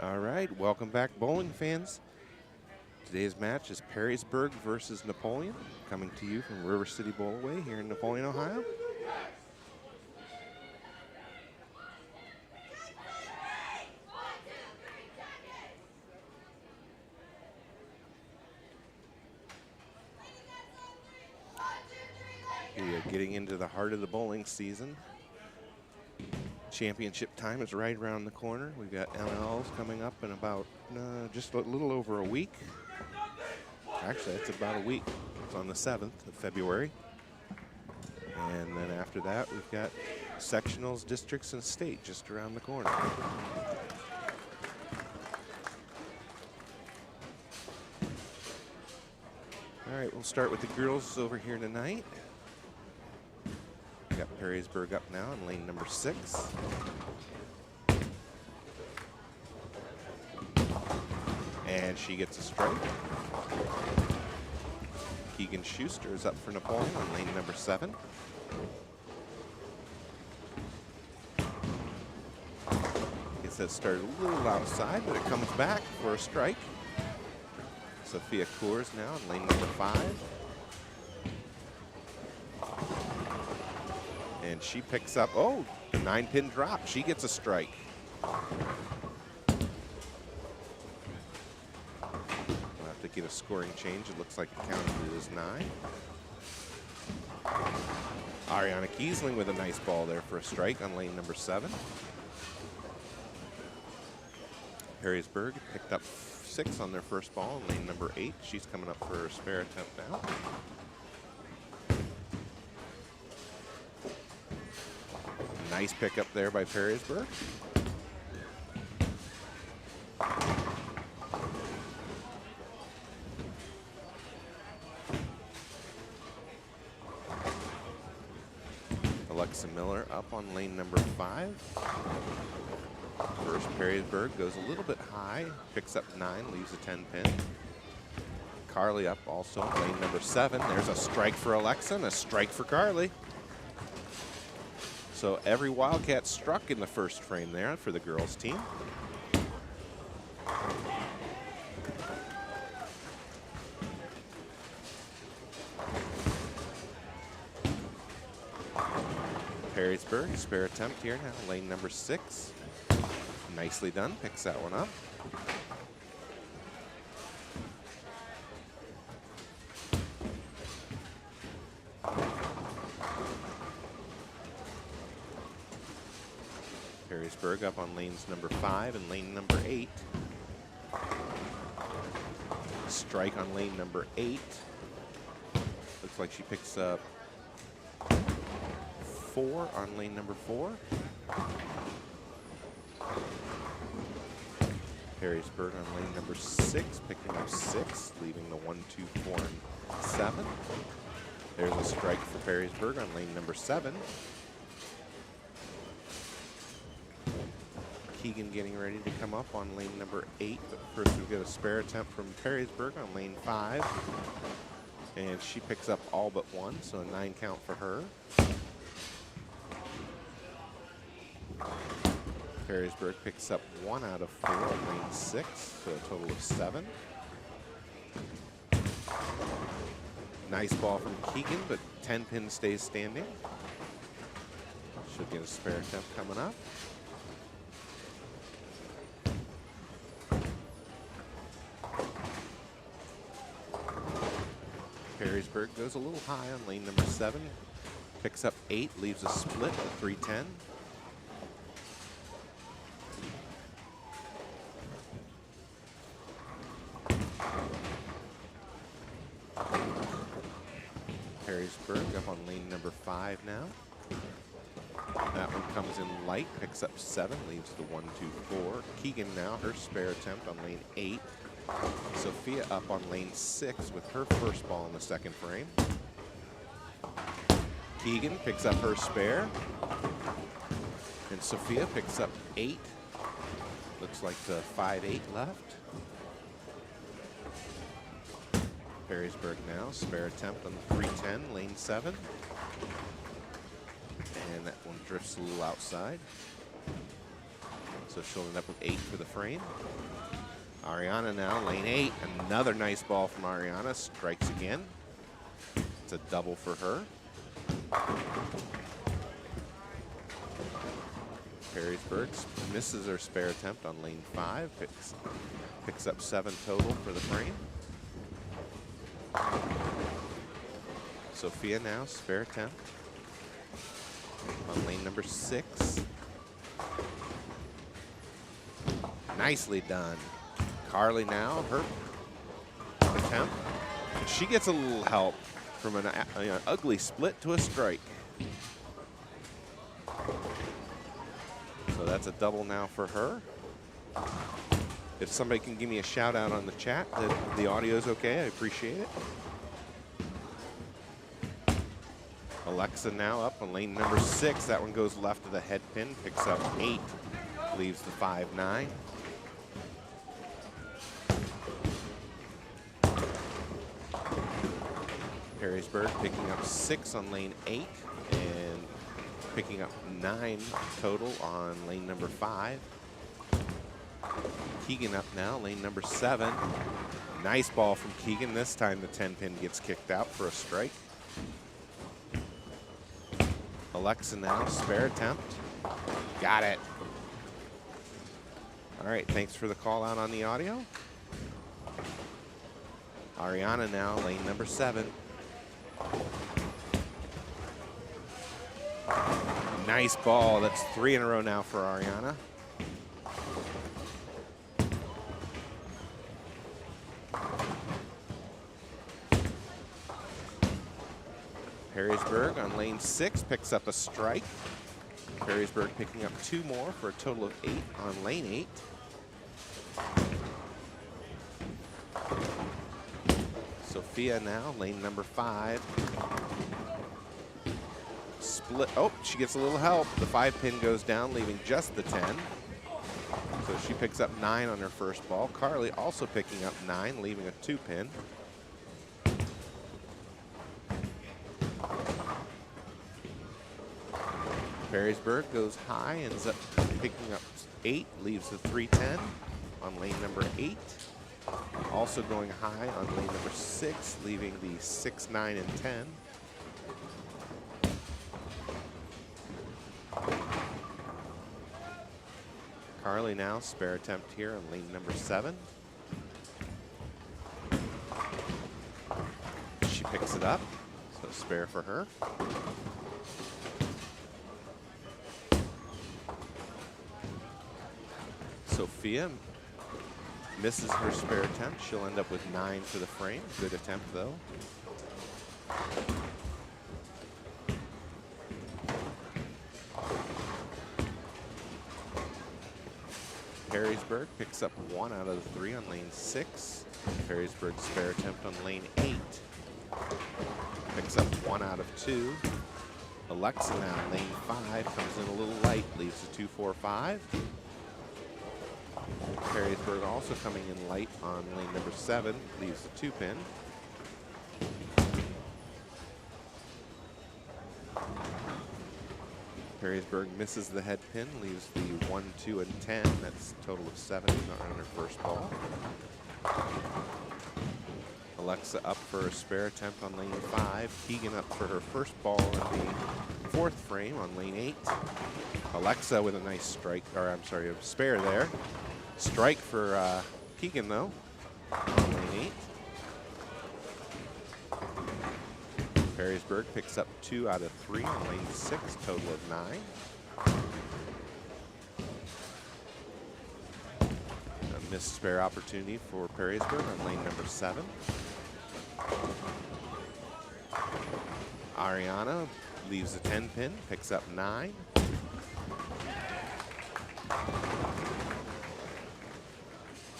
All right, welcome back, bowling fans. Today's match is Perrysburg versus Napoleon, coming to you from River City Bowlway here in Napoleon, Ohio. We are getting into the heart of the bowling season. Championship time is right around the corner. We've got NLLs coming up in about just a little over a week. Actually, it's about a week. It's on the 7th of February. And then after that, we've got sectionals, districts, and state just around the corner. All right, we'll start with the girls over here tonight. We got Perrysburg up now in lane number 6. And she gets a strike. Keegan Schuster is up for Napoleon on lane number 7. Gets that started a little outside, but it comes back for a strike. Sophia Coors now on lane number 5. And she picks up, 9-pin drop. She gets a strike. We'll have to get a scoring change. It looks like it counted as 9. Ariana Kiesling with a nice ball there for a strike on lane number 7. Perrysburg picked up 6 on their first ball on lane number 8. She's coming up for a spare attempt now. Nice pickup there by Perrysburg. Alexa Miller up on lane number 5. First Perrysburg goes a little bit high, picks up 9, leaves a 10-pin. Carly up also on lane number 7. There's a strike for Alexa and a strike for Carly. So every Wildcat struck in the first frame there for the girls team. Perrysburg, spare attempt here now, lane number 6. Nicely done, picks that one up. Perrysburg up on lanes number 5 and lane number 8. Strike on lane number 8. Looks like she picks up 4 on lane number 4. Perrysburg on lane number 6, picking up 6, leaving the 1, 2, 4, and 7. There's a strike for Perrysburg on lane number 7. Keegan getting ready to come up on lane number 8, but first we get a spare attempt from Perrysburg on lane 5. And she picks up all but 1, so a 9 count for her. Perrysburg picks up 1 out of 4 on lane 6, so a total of 7. Nice ball from Keegan, but 10-pin stays standing. Should get a spare attempt coming up. Perrysburg goes a little high on lane number 7, picks up 8, leaves a split at 310. Perrysburg up on lane number 5 now. That one comes in light, picks up 7, leaves the 1, 2, 4. Keegan now, her spare attempt on lane 8. Sophia up on lane 6 with her first ball in the second frame. Keegan picks up her spare. And Sophia picks up 8. Looks like the 5-8 left. Perrysburg now, spare attempt on the 310, lane 7. And that one drifts a little outside. So she'll end up with 8 for the frame. Ariana now, lane 8. Another nice ball from Ariana. Strikes again. It's a double for her. Perrysburg misses her spare attempt on lane 5. Picks up 7 total for the frame. Sophia now, spare attempt on lane number 6. Nicely done. Carly now, her attempt. And she gets a little help from an ugly split to a strike. So that's a double now for her. If somebody can give me a shout out on the chat that the audio is okay, I appreciate it. Alexa now up on lane number 6. That one goes left of the head pin, picks up 8, leaves the 5-9. Perrysburg picking up 6 on lane 8 and picking up 9 total on lane number 5. Keegan up now, lane number 7. Nice ball from Keegan. This time the 10 pin gets kicked out for a strike. Alexa now, spare attempt. Got it. All right, thanks for the call out on the audio. Ariana now, lane number 7. Nice ball. That's 3 in a row now for Ariana. Perrysburg on lane 6 picks up a strike. Perrysburg picking up 2 more for a total of 8 on lane 8. Sophia now, lane number 5. Split. Oh, she gets a little help. The 5 pin goes down, leaving just the 10. So she picks up 9 on her first ball. Carly also picking up 9, leaving a 2 pin. Perrysburg goes high, ends up picking up 8, leaves the 3-10 on lane number 8. Also going high on lane number 6, leaving the 6, 9, and 10. Carly now, spare attempt here on lane number 7. She picks it up, so spare for her. Sophia misses her spare attempt. She'll end up with 9 for the frame. Good attempt, though. Perrysburg picks up 1 out of the 3 on lane 6. Perrysburg's spare attempt on lane 8. Picks up 1 out of 2. Alexa now, lane 5, comes in a little light, leaves a 2-4-5. Perrysburg also coming in light on lane number 7, leaves the 2 pin. Perrysburg misses the head pin, leaves the 1, 2, and 10. That's a total of 7 on her first ball. Alexa up for a spare attempt on lane 5. Keegan up for her first ball in the 4th frame on lane 8. Alexa with a nice strike, or I'm sorry, a spare there. Strike for Keegan, though, on lane 8. Perrysburg picks up 2 out of 3 on lane 6, total of 9. A missed spare opportunity for Perrysburg on lane number 7. Ariana leaves the 10 pin, picks up 9.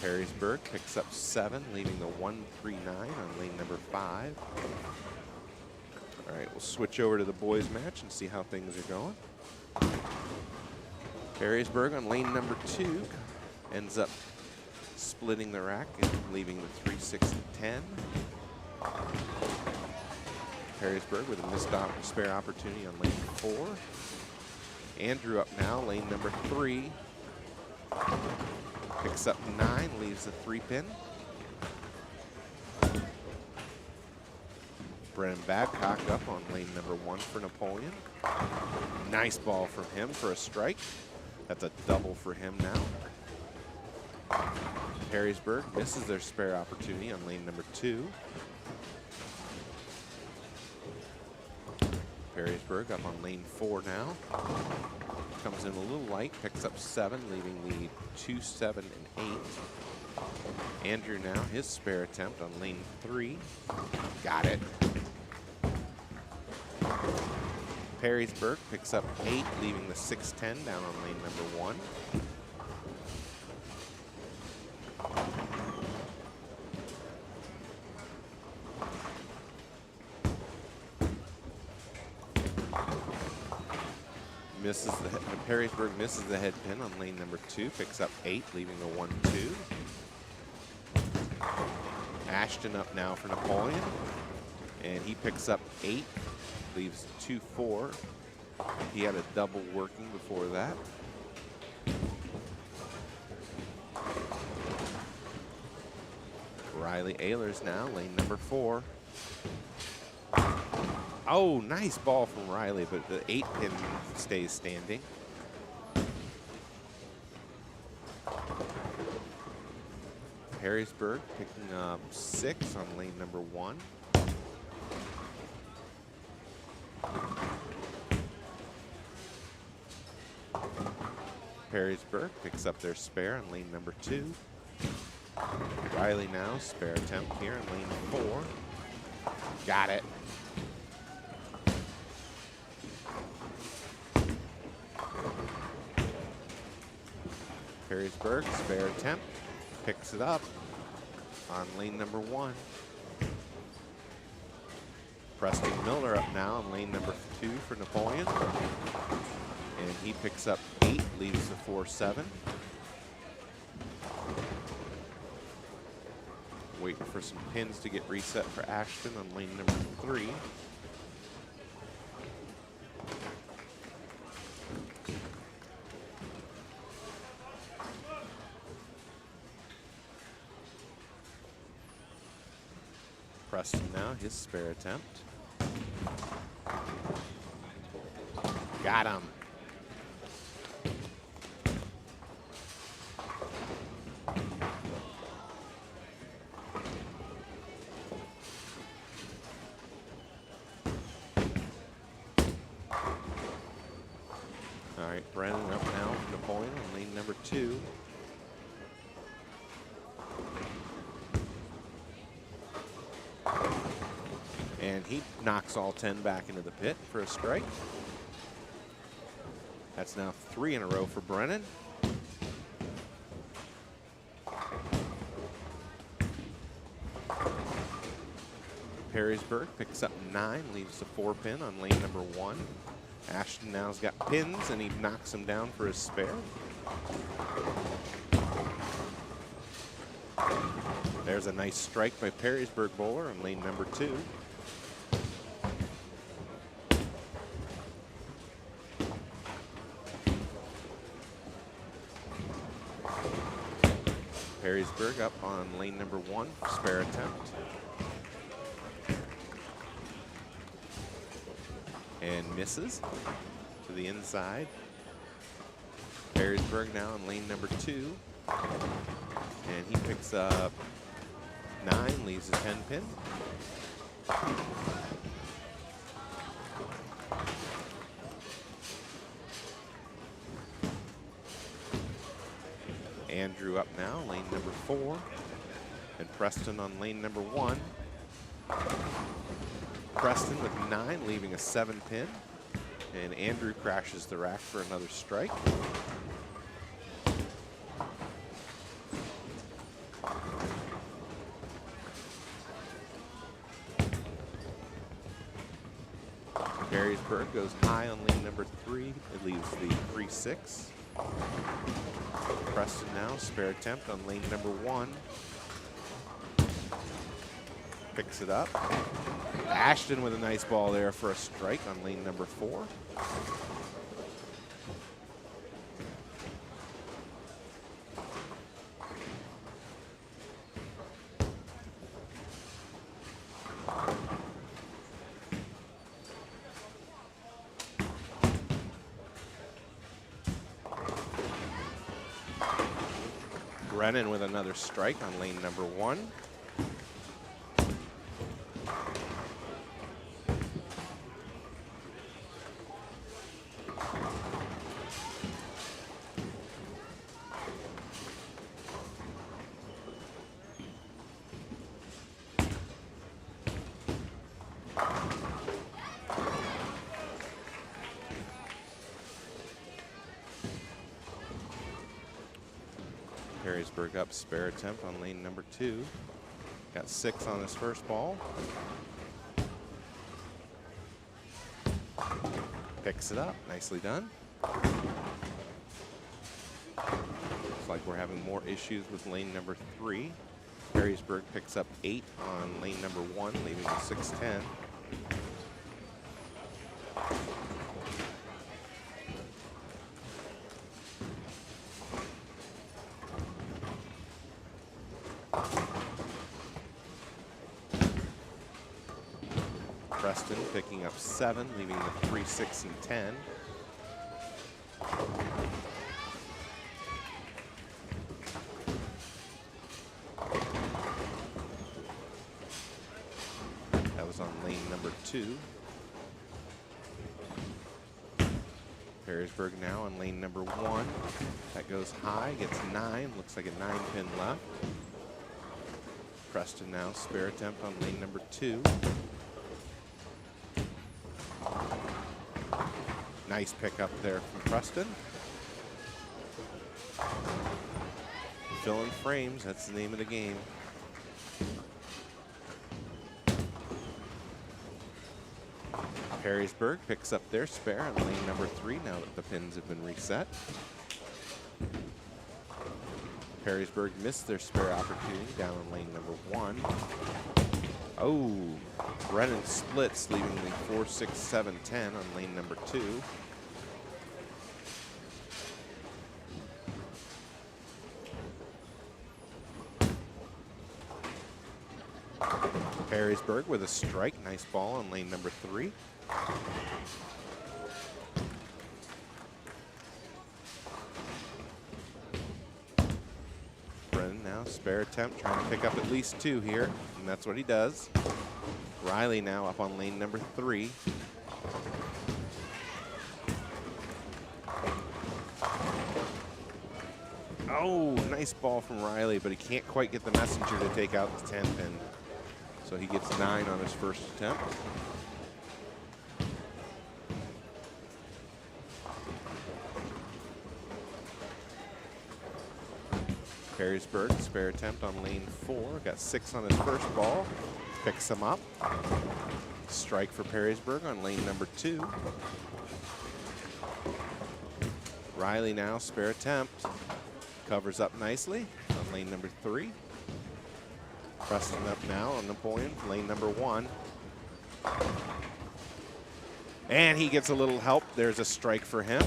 Perrysburg picks up 7, leaving the 1-3-9 on lane number 5. All right, we'll switch over to the boys match and see how things are going. Perrysburg on lane number 2 ends up splitting the rack and leaving the 3, 6, and 10. Perrysburg with a missed spare opportunity on lane 4. Andrew up now, lane number 3. picks up 9, leaves the 3-pin. Brennan Babcock up on lane number 1 for Napoleon. Nice ball from him for a strike. That's a double for him now. Perrysburg misses their spare opportunity on lane number 2. Perrysburg up on lane 4 now. Comes in a little light, picks up 7, leaving the 2, 7, and 8. Andrew now, his spare attempt on lane 3. Got it. Perrysburg picks up 8, leaving the 6, 10 down on lane number 1. Perrysburg misses the head pin on lane number 2, picks up 8, leaving the 1, 2. Ashton up now for Napoleon, and he picks up 8, leaves 2, 4. He had a double working before that. Riley Ehlers now, lane number 4. Oh, nice ball from Riley, but the 8-pin stays standing. Perrysburg picking up 6 on lane number 1. Perrysburg picks up their spare on lane number 2. Riley now, spare attempt here on lane 4. Got it. Perrysburg, spare attempt, picks it up on lane number 1. Preston Miller up now on lane number 2 for Napoleon. And he picks up 8, leaves the 4, 7. Waiting for some pins to get reset for Ashton on lane number 3. Preston now, his spare attempt. Got him. All right, Brennan up now for Napoleon on lane number 2. And he knocks all 10 back into the pit for a strike. That's now 3 in a row for Brennan. Perrysburg picks up 9, leaves the 4-pin on lane number 1. Ashton now's got pins, and he knocks him down for his spare. There's a nice strike by Perrysburg bowler on lane number 2. Perrysburg up on lane number 1, spare attempt. And misses to the inside. Perrysburg now on lane number 2. And he picks up 9, leaves a 10-pin. Andrew up now, lane number 4. And Preston on lane number 1. Preston with 9, leaving a 7-pin. And Andrew crashes the rack for another strike. Perrysburg goes high on lane number 3. It leaves the 3-6. Preston now, spare attempt on lane number 1. Picks it up. Ashton with a nice ball there for a strike on lane number 4. Brennan with another strike on lane number 1. Perrysburg up, spare attempt on lane number 2. Got 6 on his first ball. Picks it up, nicely done. Looks like we're having more issues with lane number 3. Perrysburg picks up 8 on lane number 1, leaving a 6-10. Preston picking up 7, leaving the 3, 6, and 10. That was on lane number 2. Perrysburg now on lane number 1. That goes high, gets 9, looks like a 9-pin left. Preston now spare attempt on lane number 2. Nice pickup there from Preston. Filling frames, that's the name of the game. Perrysburg picks up their spare on lane number 3 now that the pins have been reset. Perrysburg missed their spare opportunity down on lane number 1. Oh, Brennan splits, leaving the 4, 6, 7, 10 on lane number 2. Perrysburg with a strike, nice ball on lane number 3. Brennan now spare attempt, trying to pick up at least 2 here, and that's what he does. Riley now up on lane number 3. Oh, nice ball from Riley, but he can't quite get the messenger to take out the 10 pin. So he gets 9 on his first attempt. Perrysburg, spare attempt on lane 4. Got 6 on his first ball. Picks him up. Strike for Perrysburg on lane number 2. Riley now, spare attempt. Covers up nicely on lane number 3. Preston up now on Napoleon, lane number 1. And he gets a little help. There's a strike for him.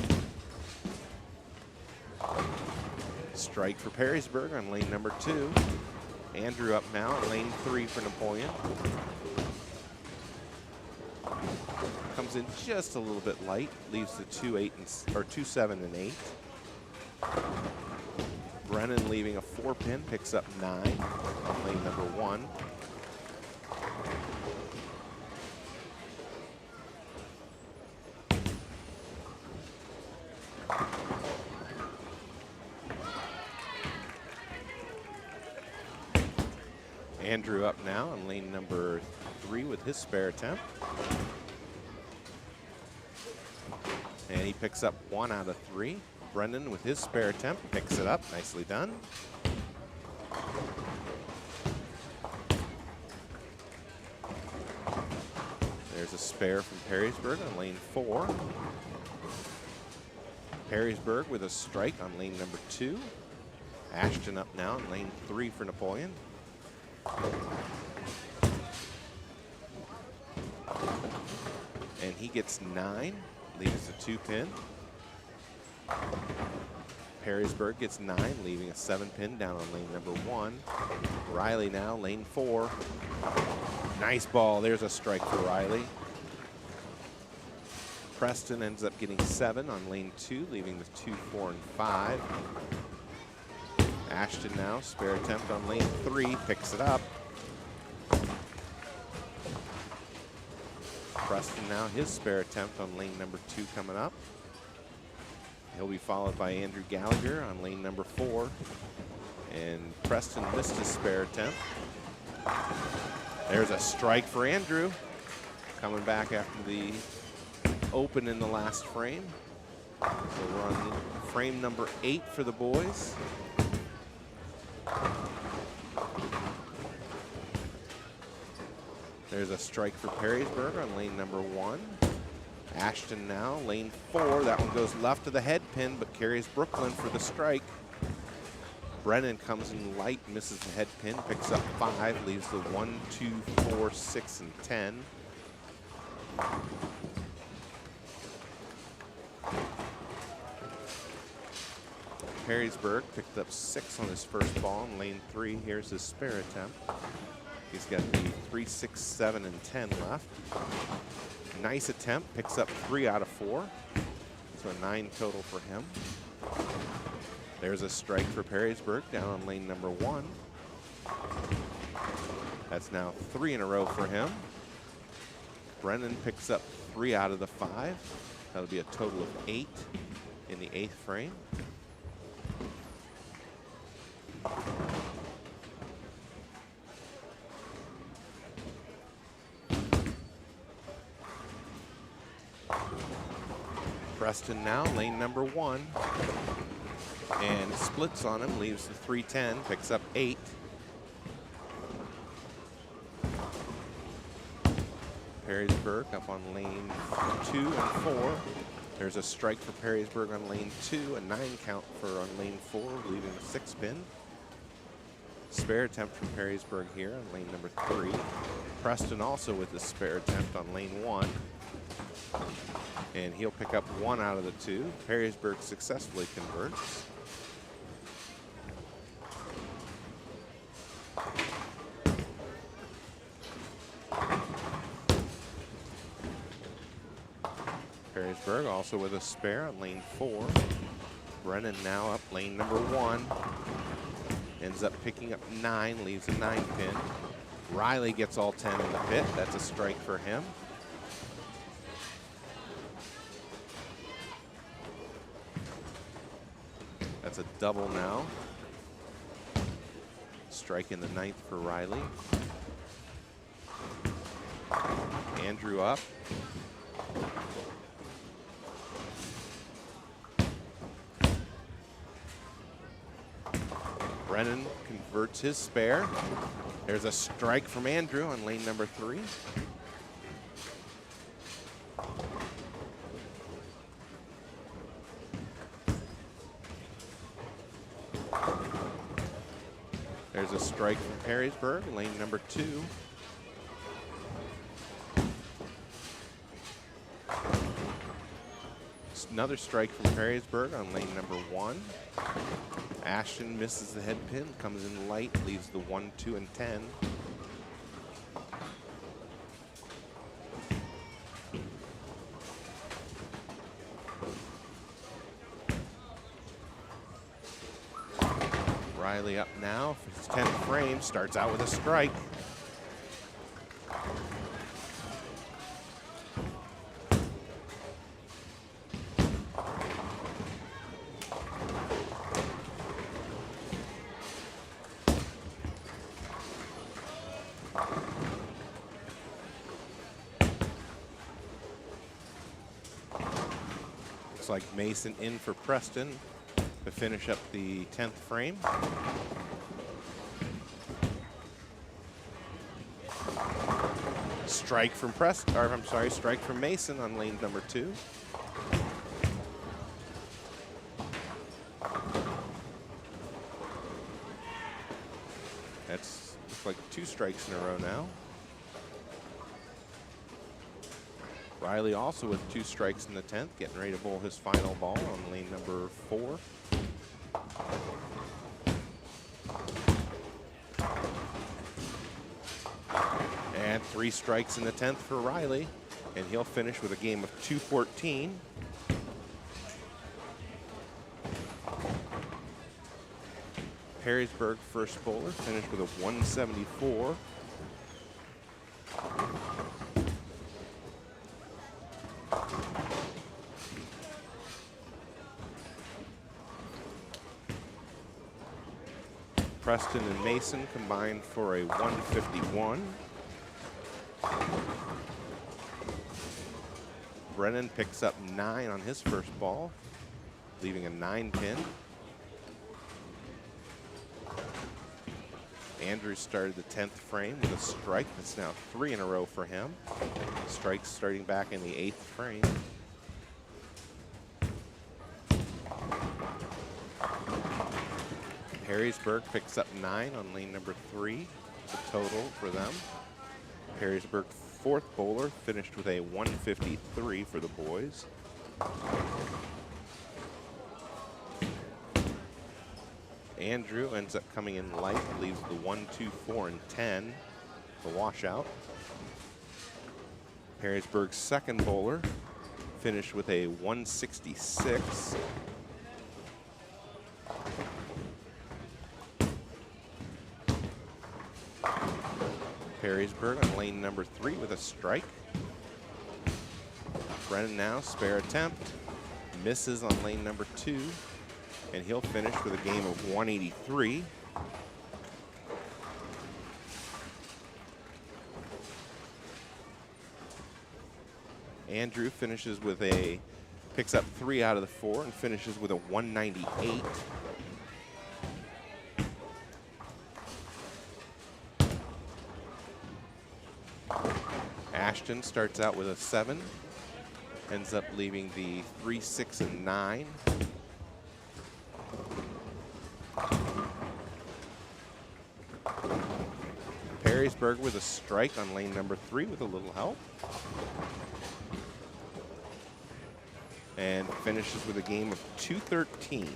Strike for Perrysburg on lane number 2. Andrew up now on lane 3 for Napoleon. Comes in just a little bit light, leaves the 2, 8, or 2, 7, and 8. Brennan leaving a 4-pin, picks up 9 on lane number 1. Andrew up now on lane number 3 with his spare attempt. And he picks up 1 out of 3. Brendan with his spare attempt picks it up, nicely done. There's a spare from Perrysburg on lane 4. Perrysburg with a strike on lane number 2. Ashton up now on lane 3 for Napoleon. And he gets 9, leaves a 2-pin. Perrysburg gets 9, leaving a 7-pin down on lane number 1. Riley now, lane 4. Nice ball, there's a strike for Riley. Preston ends up getting 7 on lane 2, leaving the 2, 4, and 5. Ashton now, spare attempt on lane 3, picks it up. Preston now, his spare attempt on lane number 2 coming up. He'll be followed by Andrew Gallagher on lane number 4. And Preston missed his spare attempt. There's a strike for Andrew. Coming back after the open in the last frame. So we're on frame number 8 for the boys. There's a strike for Perrysburg on lane number 1. Ashton now, lane 4. That one goes left of the head pin, but carries Brooklyn for the strike. Brennan comes in light, misses the head pin, picks up 5, leaves the 1, 2, 4, 6, and 10. Perrysburg picked up 6 on his first ball in lane 3. Here's his spare attempt. He's got the 3, 6, 7, and 10 left. Nice attempt, picks up 3 out of 4. So a 9 total for him. There's a strike for Perrysburg down on lane number 1. That's now 3 in a row for him. Brennan picks up 3 out of the 5. That'll be a total of 8 in the 8th frame. Preston now, lane number 1. And splits on him, leaves the 310, picks up 8. Perrysburg up on lane 2 and 4. There's a strike for Perrysburg on lane 2, a 9 count for on lane 4, leaving a 6 pin. Spare attempt from Perrysburg here on lane number 3. Preston also with the spare attempt on lane 1. And he'll pick up 1 out of the 2. Perrysburg successfully converts. Perrysburg also with a spare on lane 4. Brennan now up lane number 1. Ends up picking up 9, leaves a 9 pin. Riley gets all 10 in the pit. That's a strike for him. That's a double now. Strike in the 9th for Riley. Andrew up. Brennan converts his spare. There's a strike from Andrew on lane number 3. There's a strike from Perrysburg, lane number 2. Another strike from Perrysburg on lane number 1. Ashton misses the head pin, comes in light, leaves the 1, 2, and 10. Riley up now for his 10th frame, starts out with a strike. Looks like Mason in for Preston to finish up the 10th frame. Strike from Preston, or I'm sorry, strike from Mason on lane number 2. That's looks like 2 strikes in a row now. Riley also with 2 strikes in the 10th, getting ready to bowl his final ball on lane number 4. And 3 strikes in the 10th for Riley, and he'll finish with a game of 214. Perrysburg first bowler finished with a 174. Preston and Mason combined for a 151. Brennan picks up 9 on his first ball, leaving a 9-pin. Andrew started the 10th frame with a strike. That's now 3 in a row for him. Strikes starting back in the 8th frame. Perrysburg picks up 9 on lane number 3, the total for them. Perrysburg fourth bowler finished with a 153 for the boys. Andrew ends up coming in light, leaves the 1, 2, 4, and 10, the washout. Perrysburg's second bowler finished with a 166. Perrysburg on lane number 3 with a strike. Brennan now, spare attempt, misses on lane number 2, and he'll finish with a game of 183. Andrew finishes with picks up 3 out of the 4 and finishes with a 198. Ashton starts out with a 7, ends up leaving the 3, 6, and 9. Perrysburg with a strike on lane number 3 with a little help. And finishes with a game of 213.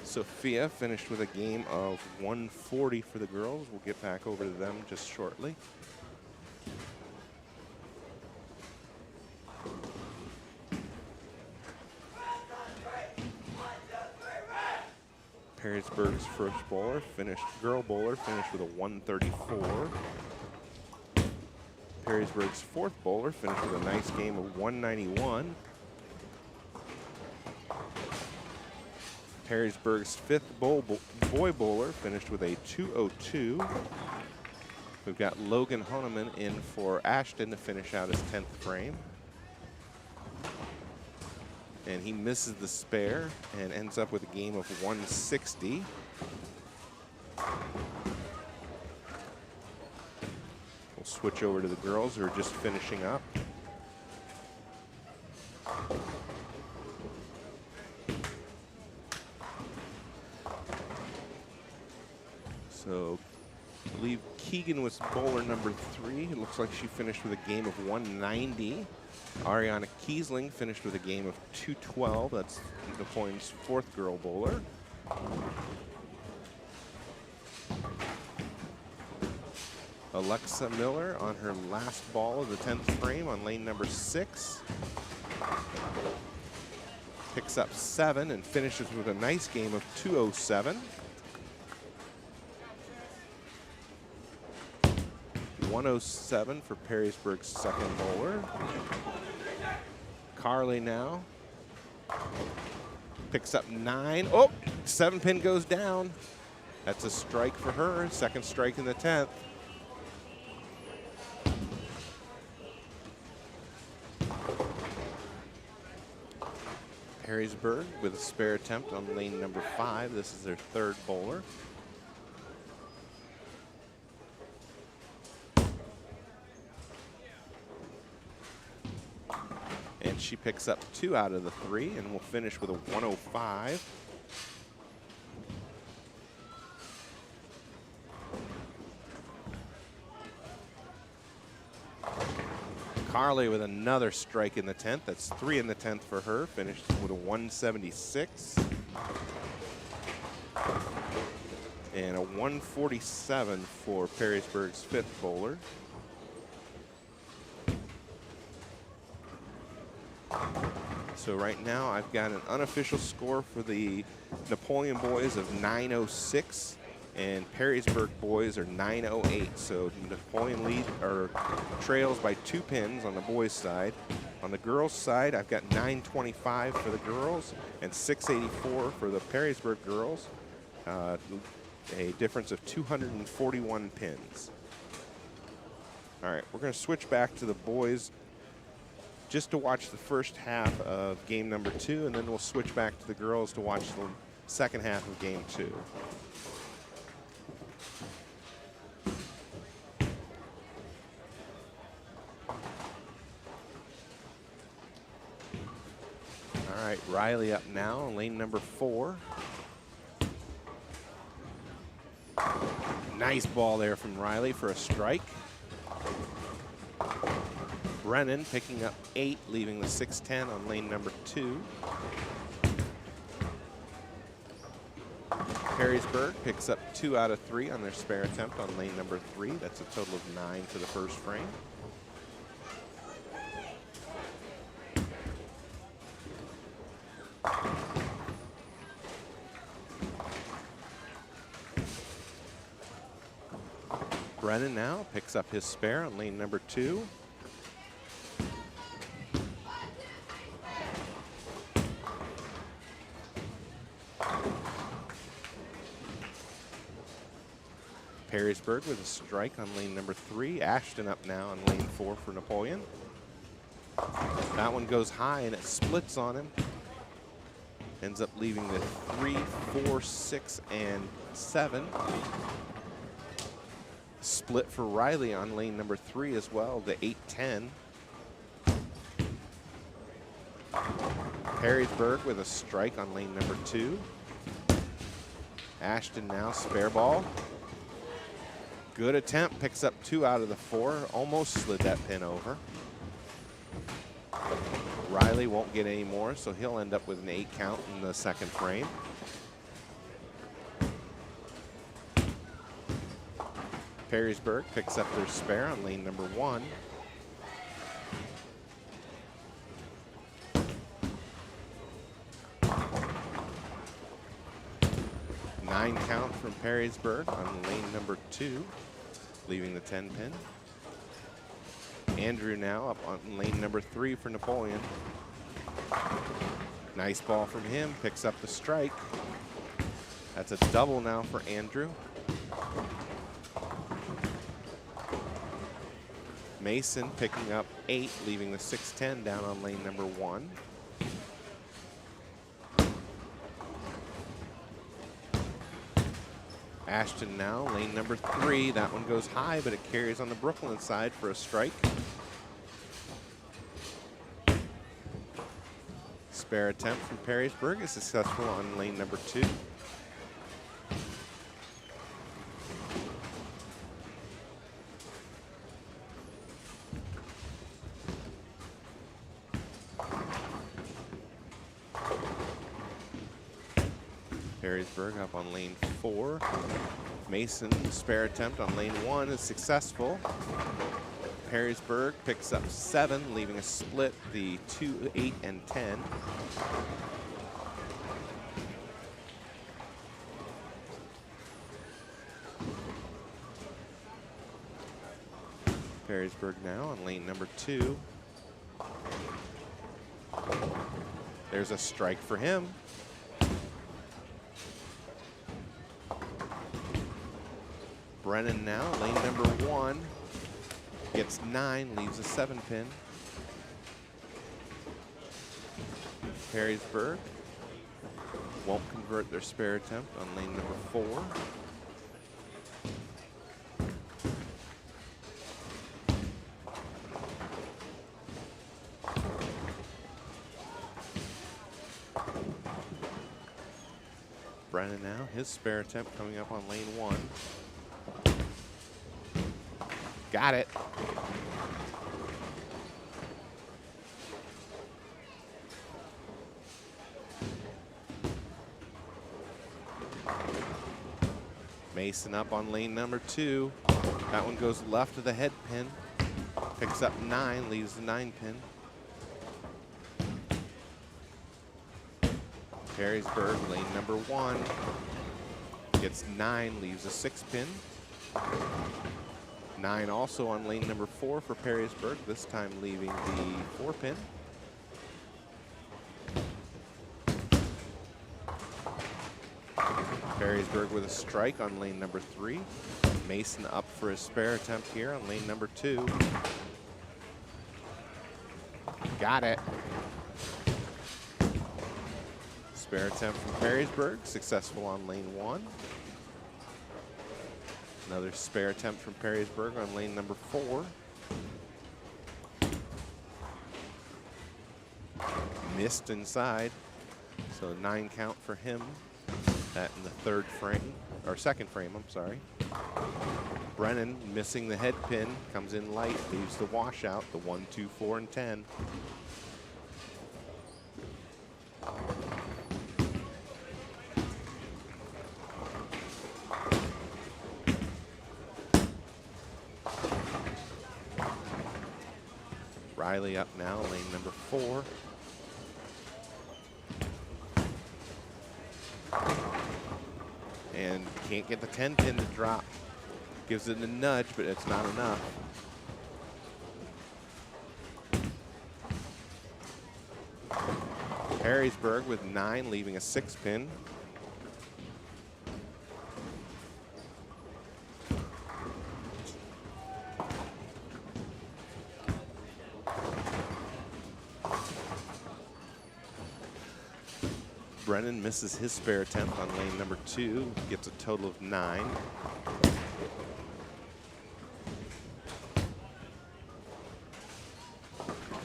Sophia finished with a game of 140 for the girls. We'll get back over to them just shortly. Perrysburg's first girl bowler finished with a 134. Perrysburg's fourth bowler finished with a nice game of 191. Perrysburg's fifth boy bowler finished with a 202. We've got Logan Honeman in for Ashton to finish out his 10th frame. And he misses the spare and ends up with a game of 160. We'll switch over to the girls who are just finishing up. So I believe Keegan was bowler number 3. It looks like she finished with a game of 190. Ariana Kiesling finished with a game of 212. That's Napoleon's fourth girl bowler. Alexa Miller on her last ball of the 10th frame on lane number 6. Picks up 7 and finishes with a nice game of 207. 107 for Perrysburg's second bowler. Carly now picks up 9. Oh, 7-pin goes down. That's a strike for her, second strike in the 10th. Perrysburg with a spare attempt on lane number 5. This is their third bowler. And she picks up 2 out of the 3 and will finish with a 105. Carly with another strike in the 10th. That's 3 in the 10th for her. Finished with a 176. And a 147 for Perrysburg's fifth bowler. So right now I've got an unofficial score for the Napoleon boys of 906 and Perrysburg boys are 908. So Napoleon lead or trails by 2 pins on the boys side. On the girls side, I've got 925 for the girls and 684 for the Perrysburg girls. A difference of 241 pins. All right, we're going to switch back to the boys just to watch the first half of game number 2, and then we'll switch back to the girls to watch the second half of game 2. All right, Riley up now in lane number 4. Nice ball there from Riley for a strike. Brennan picking up 8, leaving the 610 on lane number 2. Perrysburg picks up 2 out of 3 on their spare attempt on lane number 3. That's a total of 9 for the first frame. Brennan now picks up his spare on lane number 2. Perrysburg with a strike on lane number 3. Ashton up now on lane 4 for Napoleon. That one goes high and it splits on him. Ends up leaving the 3, 4, 6, and 7. Split for Riley on lane number 3 as well, the 8-10. Perrysburg with a strike on lane number 2. Ashton now spare ball. Good attempt, picks up 2 out of the 4. Almost slid that pin over. Riley won't get any more, so he'll end up with an 8 count in the second frame. Perrysburg picks up their spare on lane number 1. Nine count from Perrysburg on lane number 2, leaving the 10 pin. Andrew now up on lane number 3 for Napoleon. Nice ball from him, picks up the strike. That's a double now for Andrew. Mason picking up 8, leaving the 610 down on lane number 1. Ashton now, lane number 3. That one goes high, but it carries on the Brooklyn side for a strike. Spare attempt from Perrysburg is successful on lane number 2. Perrysburg up on lane 4. Mason, spare attempt on lane 1 is successful. Perrysburg picks up 7, leaving a split, the 2, 8, and 10. Perrysburg now on lane number 2. There's a strike for him. Brennan now, lane number 1, gets 9, leaves a 7 pin. Perrysburg won't convert their spare attempt on lane number 4. Brennan now, his spare attempt coming up on lane 1. Got it. Mason up on lane number 2. That one goes left of the head pin. Picks up 9, leaves the 9 pin. Perrysburg, lane number 1. Gets 9, leaves a 6-pin. 9 also on lane number 4 for Perrysburg, this time leaving the 4-pin. Perrysburg with a strike on lane number 3. Mason up for his spare attempt here on lane number 2. Got it. Spare attempt from Perrysburg, successful on lane 1. Another spare attempt from Perrysburg on lane number 4. Missed inside, so 9 count for him. That in the 3rd frame, or 2nd frame, I'm sorry. Brennan missing the head pin, comes in light, leaves the washout, the 1, 2, 4, and 10. Riley up now, lane number 4. And can't get the 10 pin to drop. Gives it a nudge, but it's not enough. Perrysburg with 9, leaving a 6-pin. Brennan misses his spare attempt on lane number 2, gets a total of 9.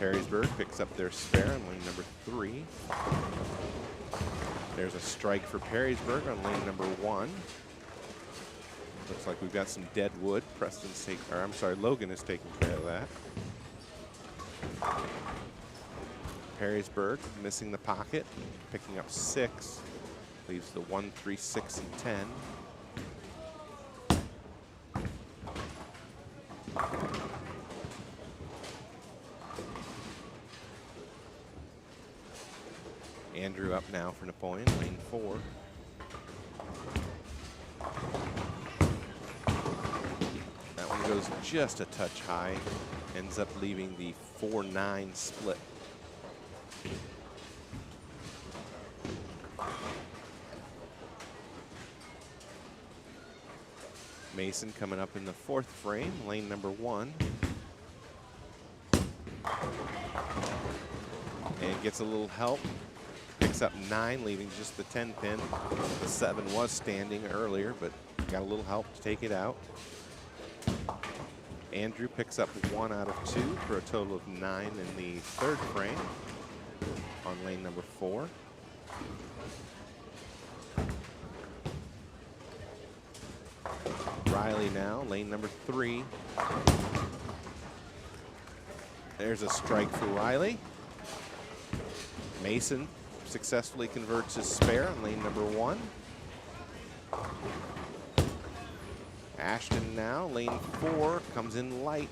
Perrysburg picks up their spare on lane number 3. There's a strike for Perrysburg on lane number 1. Looks like we've got some dead wood. Logan is taking care of that. Perrysburg missing the pocket, picking up 6, leaves the 1, 3, 6, and 10. Andrew up now for Napoleon, lane 4. That one goes just a touch high, ends up leaving the 4-9 split. Mason coming up in the 4th frame, lane number 1. And gets a little help. Picks up 9, leaving just the 10 pin. The 7 was standing earlier, but got a little help to take it out. Andrew picks up 1 out of 2 for a total of 9 in the 3rd frame on lane number 4. Riley now, lane number 3. There's a strike for Riley. Mason successfully converts his spare on lane number 1. Ashton now, lane 4, comes in light,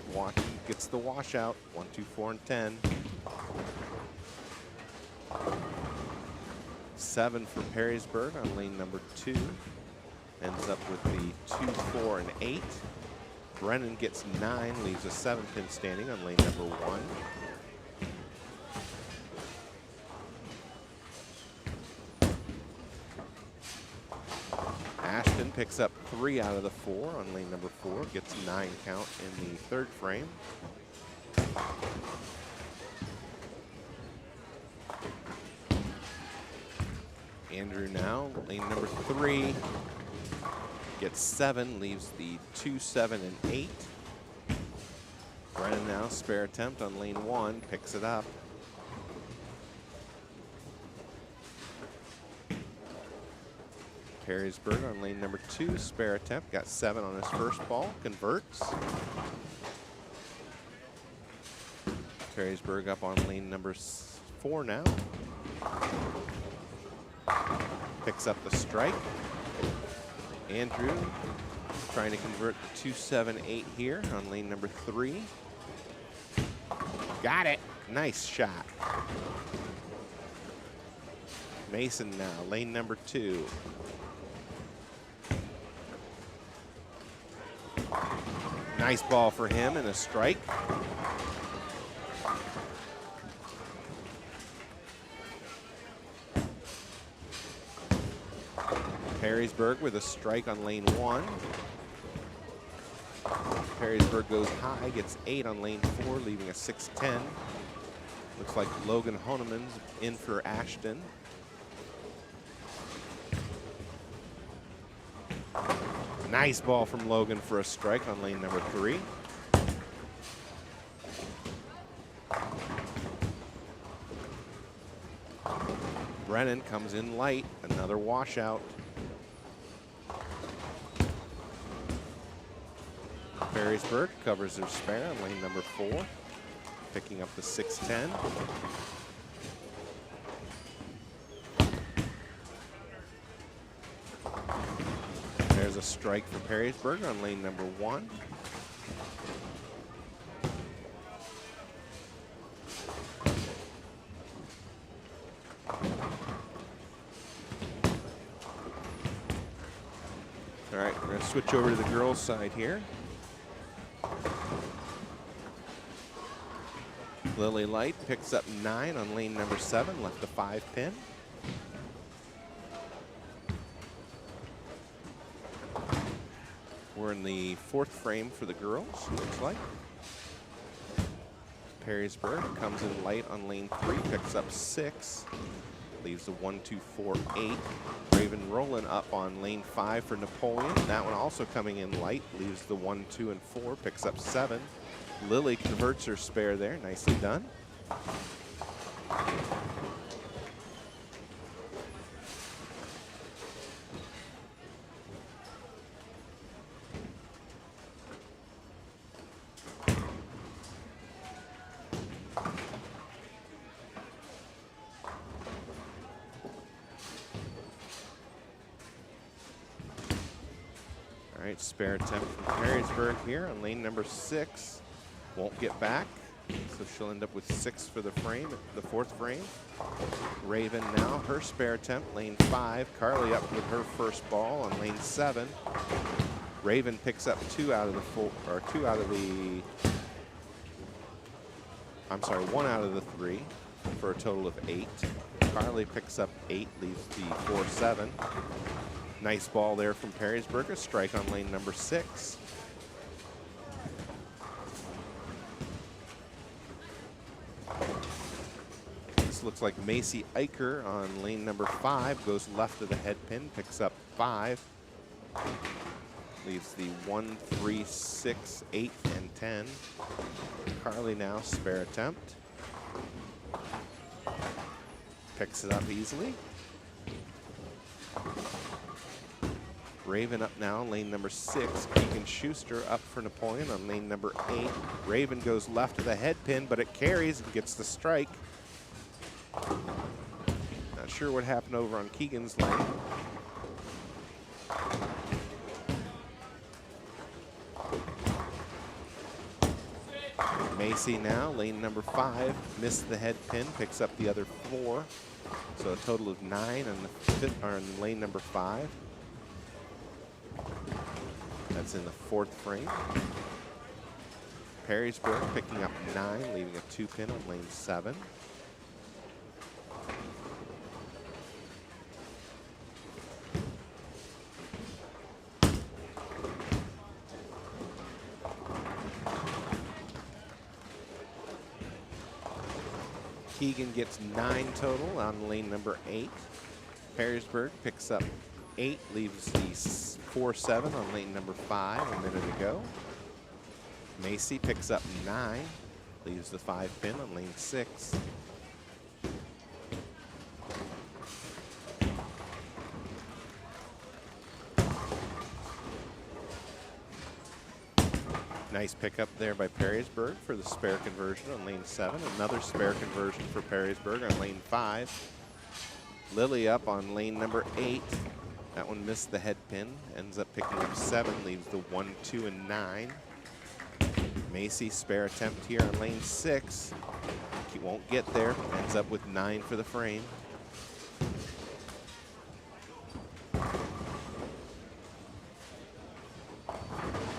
gets the washout, 1, 2, 4, and 10. 7 for Perrysburg on lane number 2. Ends up with the 2, 4, and 8. Brennan gets 9, leaves a 7-pin standing on lane number 1. Ashton picks up 3 out of the 4 on lane number 4, gets 9 count in the 3rd frame. Andrew now, lane number 3. Gets 7, leaves the 2, 7, and 8. Brennan now, spare attempt on lane 1, picks it up. Perrysburg on lane number 2, spare attempt, got 7 on his first ball, converts. Perrysburg up on lane number 4 now. Picks up the strike. Andrew trying to convert the 2, 7, 8 here on lane number 3. Got it. Nice shot. Mason now, lane number 2. Nice ball for him and a strike. Perrysburg with a strike on lane 1. Perrysburg goes high, gets 8 on lane 4, leaving a 6-10. Looks like Logan Honeman's in for Ashton. Nice ball from Logan for a strike on lane number 3. Brennan comes in light, another washout. Perrysburg covers their spare on lane number 4, picking up the 6-10. There's a strike for Perrysburg on lane number 1. All right, we're going to switch over to the girls' side here. Lily Light picks up 9 on lane number 7, left the 5-pin. We're in the 4th frame for the girls, looks like. Perrysburg comes in light on lane 3, picks up 6, leaves the 1, 2, 4, 8. Raven Rowland up on lane 5 for Napoleon. That one also coming in light, leaves the 1, 2, and 4, picks up 7. Lily converts her spare there, nicely done. All right, spare attempt from Perrysburg here on lane number 6. Won't get back, so she'll end up with 6 for the frame, the 4th frame. Raven now, her spare attempt, lane 5. Carly up with her first ball on lane 7. Raven picks up 1 out of the 3 for a total of 8. Carly picks up 8, leaves the 4-7. Nice ball there from Perrysburg, a strike on lane number 6. Looks like Macy Eicher on lane number 5 goes left of the head pin, picks up 5, leaves the 1, 3, 6, 8, and 10. Carly now spare attempt, picks it up easily. Raven up now, lane number 6. Keegan Schuster up for Napoleon on lane number 8. Raven goes left of the head pin, but it carries and gets the strike. Not sure what happened over on Keegan's lane. Macy now, lane number 5, missed the head pin, picks up the other 4. So a total of 9 on lane number 5. That's in the 4th frame. Perrysburg picking up 9, leaving a 2-pin on lane 7. Keegan gets 9 total on lane number 8. Perrysburg picks up 8, leaves the 4-7 on lane number 5 a minute ago. Macy picks up 9, leaves the 5-pin on lane 6. Nice pickup there by Perrysburg for the spare conversion on lane 7. Another spare conversion for Perrysburg on lane 5. Lily up on lane number 8. That one missed the head pin, ends up picking up 7, leaves the 1, 2, and 9. Macy spare attempt here on lane 6. He won't get there, ends up with 9 for the frame.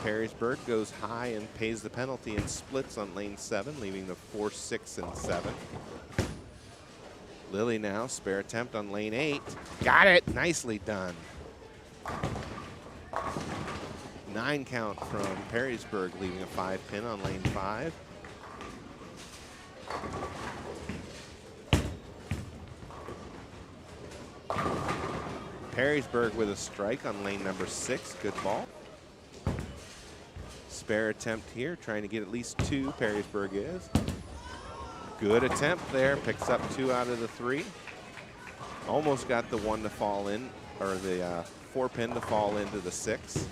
Perrysburg goes high and pays the penalty and splits on lane 7, leaving the 4, 6, and 7. Lily now, spare attempt on lane 8. Got it, nicely done. 9 count from Perrysburg, leaving a 5 pin on lane 5. Perrysburg with a strike on lane number 6, good ball. Spare attempt here, trying to get at least 2, Perrysburg is. Good attempt there, picks up 2 out of the 3. Almost got the 1 to fall in, or the 4 pin to fall into the 6.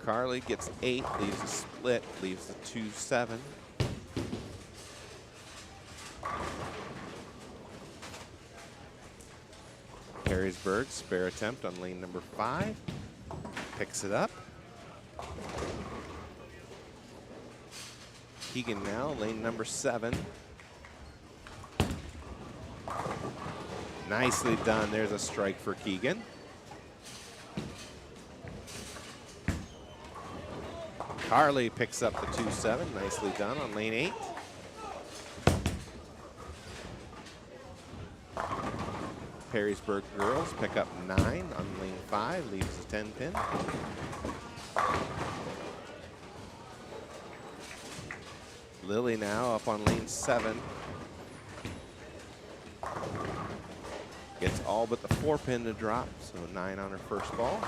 Carly gets 8, leaves a split, leaves the 2, 7. Perrysburg, spare attempt on lane number 5, picks it up. Keegan now, lane number 7. Nicely done, there's a strike for Keegan. Carly picks up the 2-7, nicely done on lane 8. Perrysburg girls pick up 9 on lane 5, leaves a 10 pin. Lily now up on lane 7. Gets all but the 4 pin to drop, so 9 on her first ball.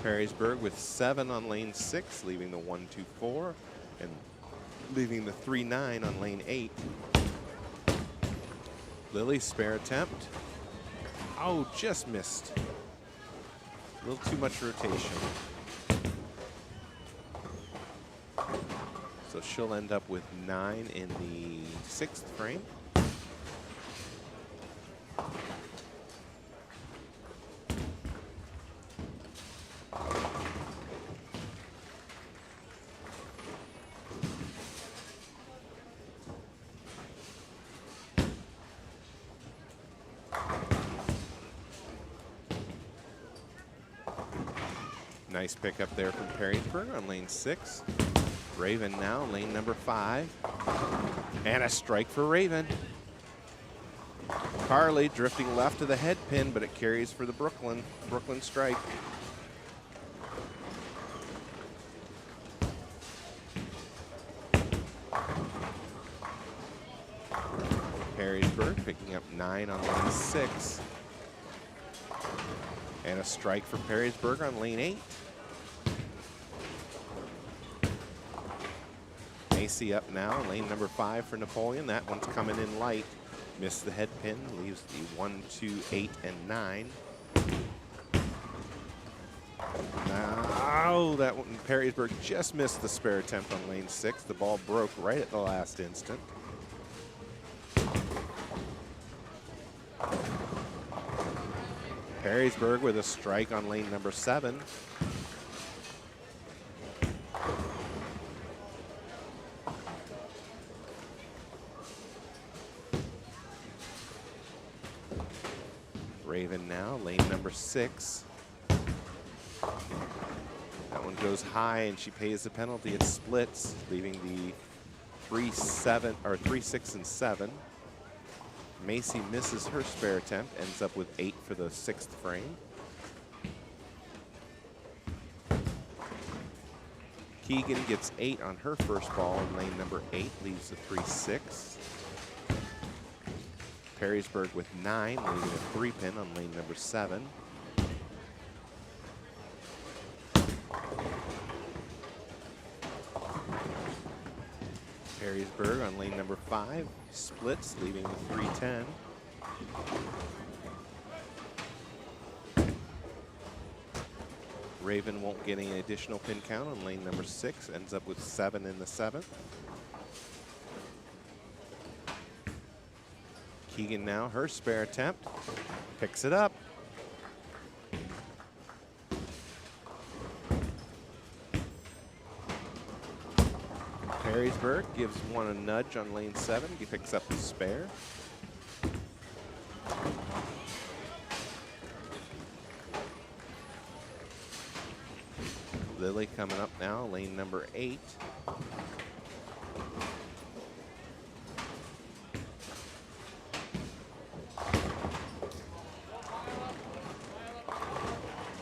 Perrysburg with 7 on lane 6, leaving the 1-2-4, and leaving the 3-9 on lane 8. Lily, spare attempt. Oh, just missed. A little too much rotation. So she'll end up with 9 in the 6th frame. Nice pickup there from Perrysburg on lane 6. Raven now, lane number 5. And a strike for Raven. Carly drifting left to the head pin, but it carries for the Brooklyn strike. Perrysburg picking up 9 on lane 6. And a strike for Perrysburg on lane 8. Macy up now, lane number 5 for Napoleon. That one's coming in light. Missed the head pin, leaves the 1, 2, 8, and 9. Oh, that one, Perrysburg just missed the spare attempt on lane 6. The ball broke right at the last instant. Perrysburg with a strike on lane number 7. Raven now, lane number 6. That one goes high and she pays the penalty. It splits, leaving the 3, 7, or 3, 6, and 7. Macy misses her spare attempt, ends up with 8 for the 6th frame. Keegan gets 8 on her first ball in lane number 8, leaves the 3, 6. Perrysburg with 9, leaving a 3 pin on lane number 7. Perrysburg on lane number 5, splits, leaving the 3-10. Raven won't get any additional pin count on lane number 6, ends up with 7 in the 7th. Keegan now, her spare attempt, picks it up. Perrysburg gives one a nudge on lane 7. He picks up the spare. Lily coming up now, lane number 8.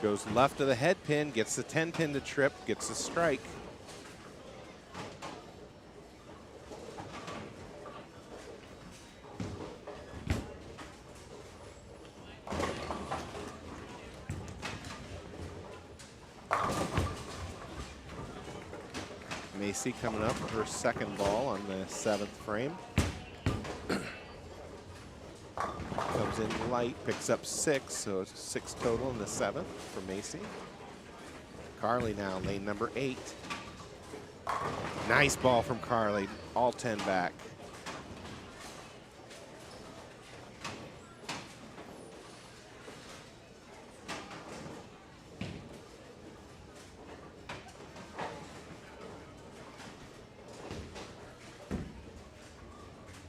Goes left of the head pin, gets the 10 pin to trip, gets the strike. Macy coming up with her second ball on the 7th frame. Comes in light, picks up 6, so it's 6 total in the 7th for Macy. Carly now, lane number 8. Nice ball from Carly, all 10 back.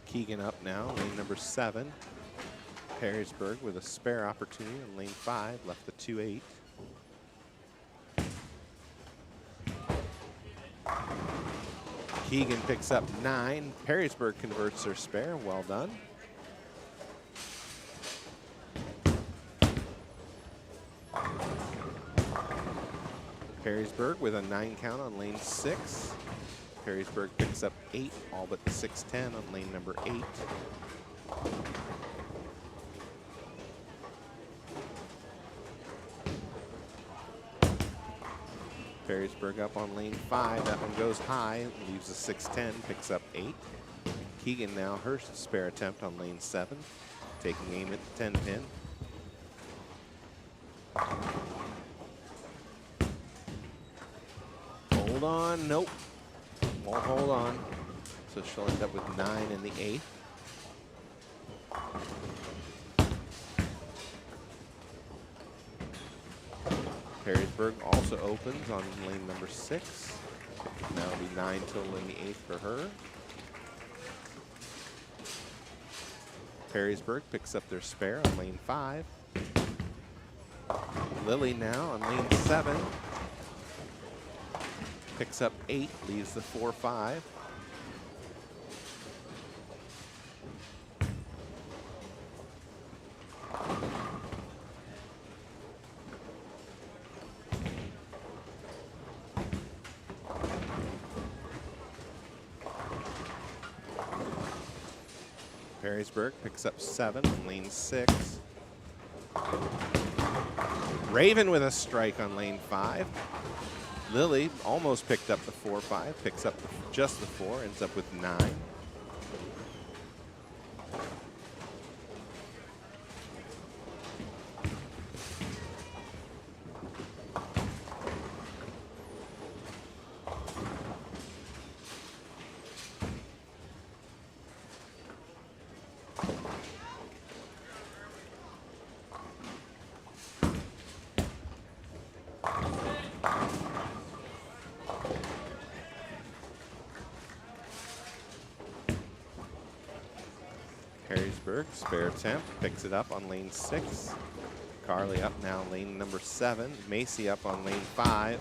Keegan up now, lane number 7. Perrysburg with a spare opportunity on lane 5, left the 2-8. Keegan picks up 9. Perrysburg converts their spare, well done. Perrysburg with a 9 count on lane 6. Perrysburg picks up 8, all but the 6-10 on lane number 8. Perrysburg up on lane 5. That one goes high, leaves a 6-10, picks up 8. Keegan now her spare attempt on lane 7, taking aim at the 10 pin. Hold on, nope. Won't hold on. So she'll end up with 9 in the 8th. Perrysburg also opens on lane number 6. Now it'll be 9 total in the 8th for her. Perrysburg picks up their spare on lane 5. Lily now on lane 7. Picks up 8, leaves the 4-5. Perrysburg picks up 7 on lane 6. Raven with a strike on lane 5. Lily almost picked up the 4-5, picks up just the 4, ends up with 9. Perrysburg, spare attempt, picks it up on lane 6. Carly up now, lane number 7. Macy up on lane 5.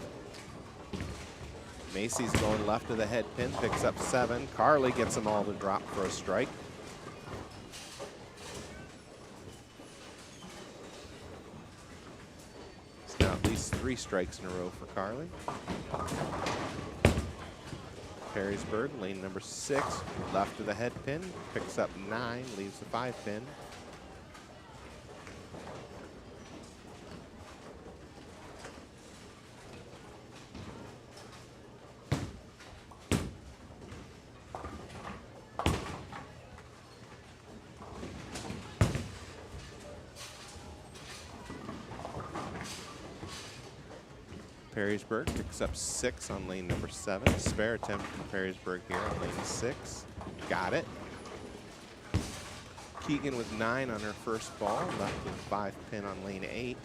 Macy's going left of the head pin, picks up 7. Carly gets them all to drop for a strike. It's now at least 3 strikes in a row for Carly. Perrysburg, lane number 6, left of the head pin, picks up 9, leaves the 5 pin. Perrysburg picks up 6 on lane number 7. Spare attempt from Perrysburg here on lane 6. Got it. Keegan with 9 on her first ball, left with 5 pin on lane 8.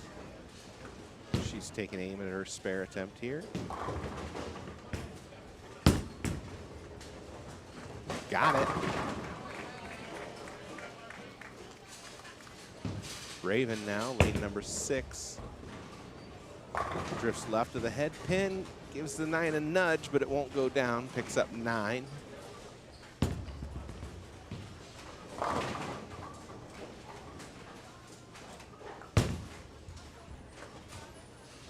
She's taking aim at her spare attempt here. Got it. Raven now, lane number 6. Drifts left of the head pin, gives the 9 a nudge, but it won't go down, picks up 9.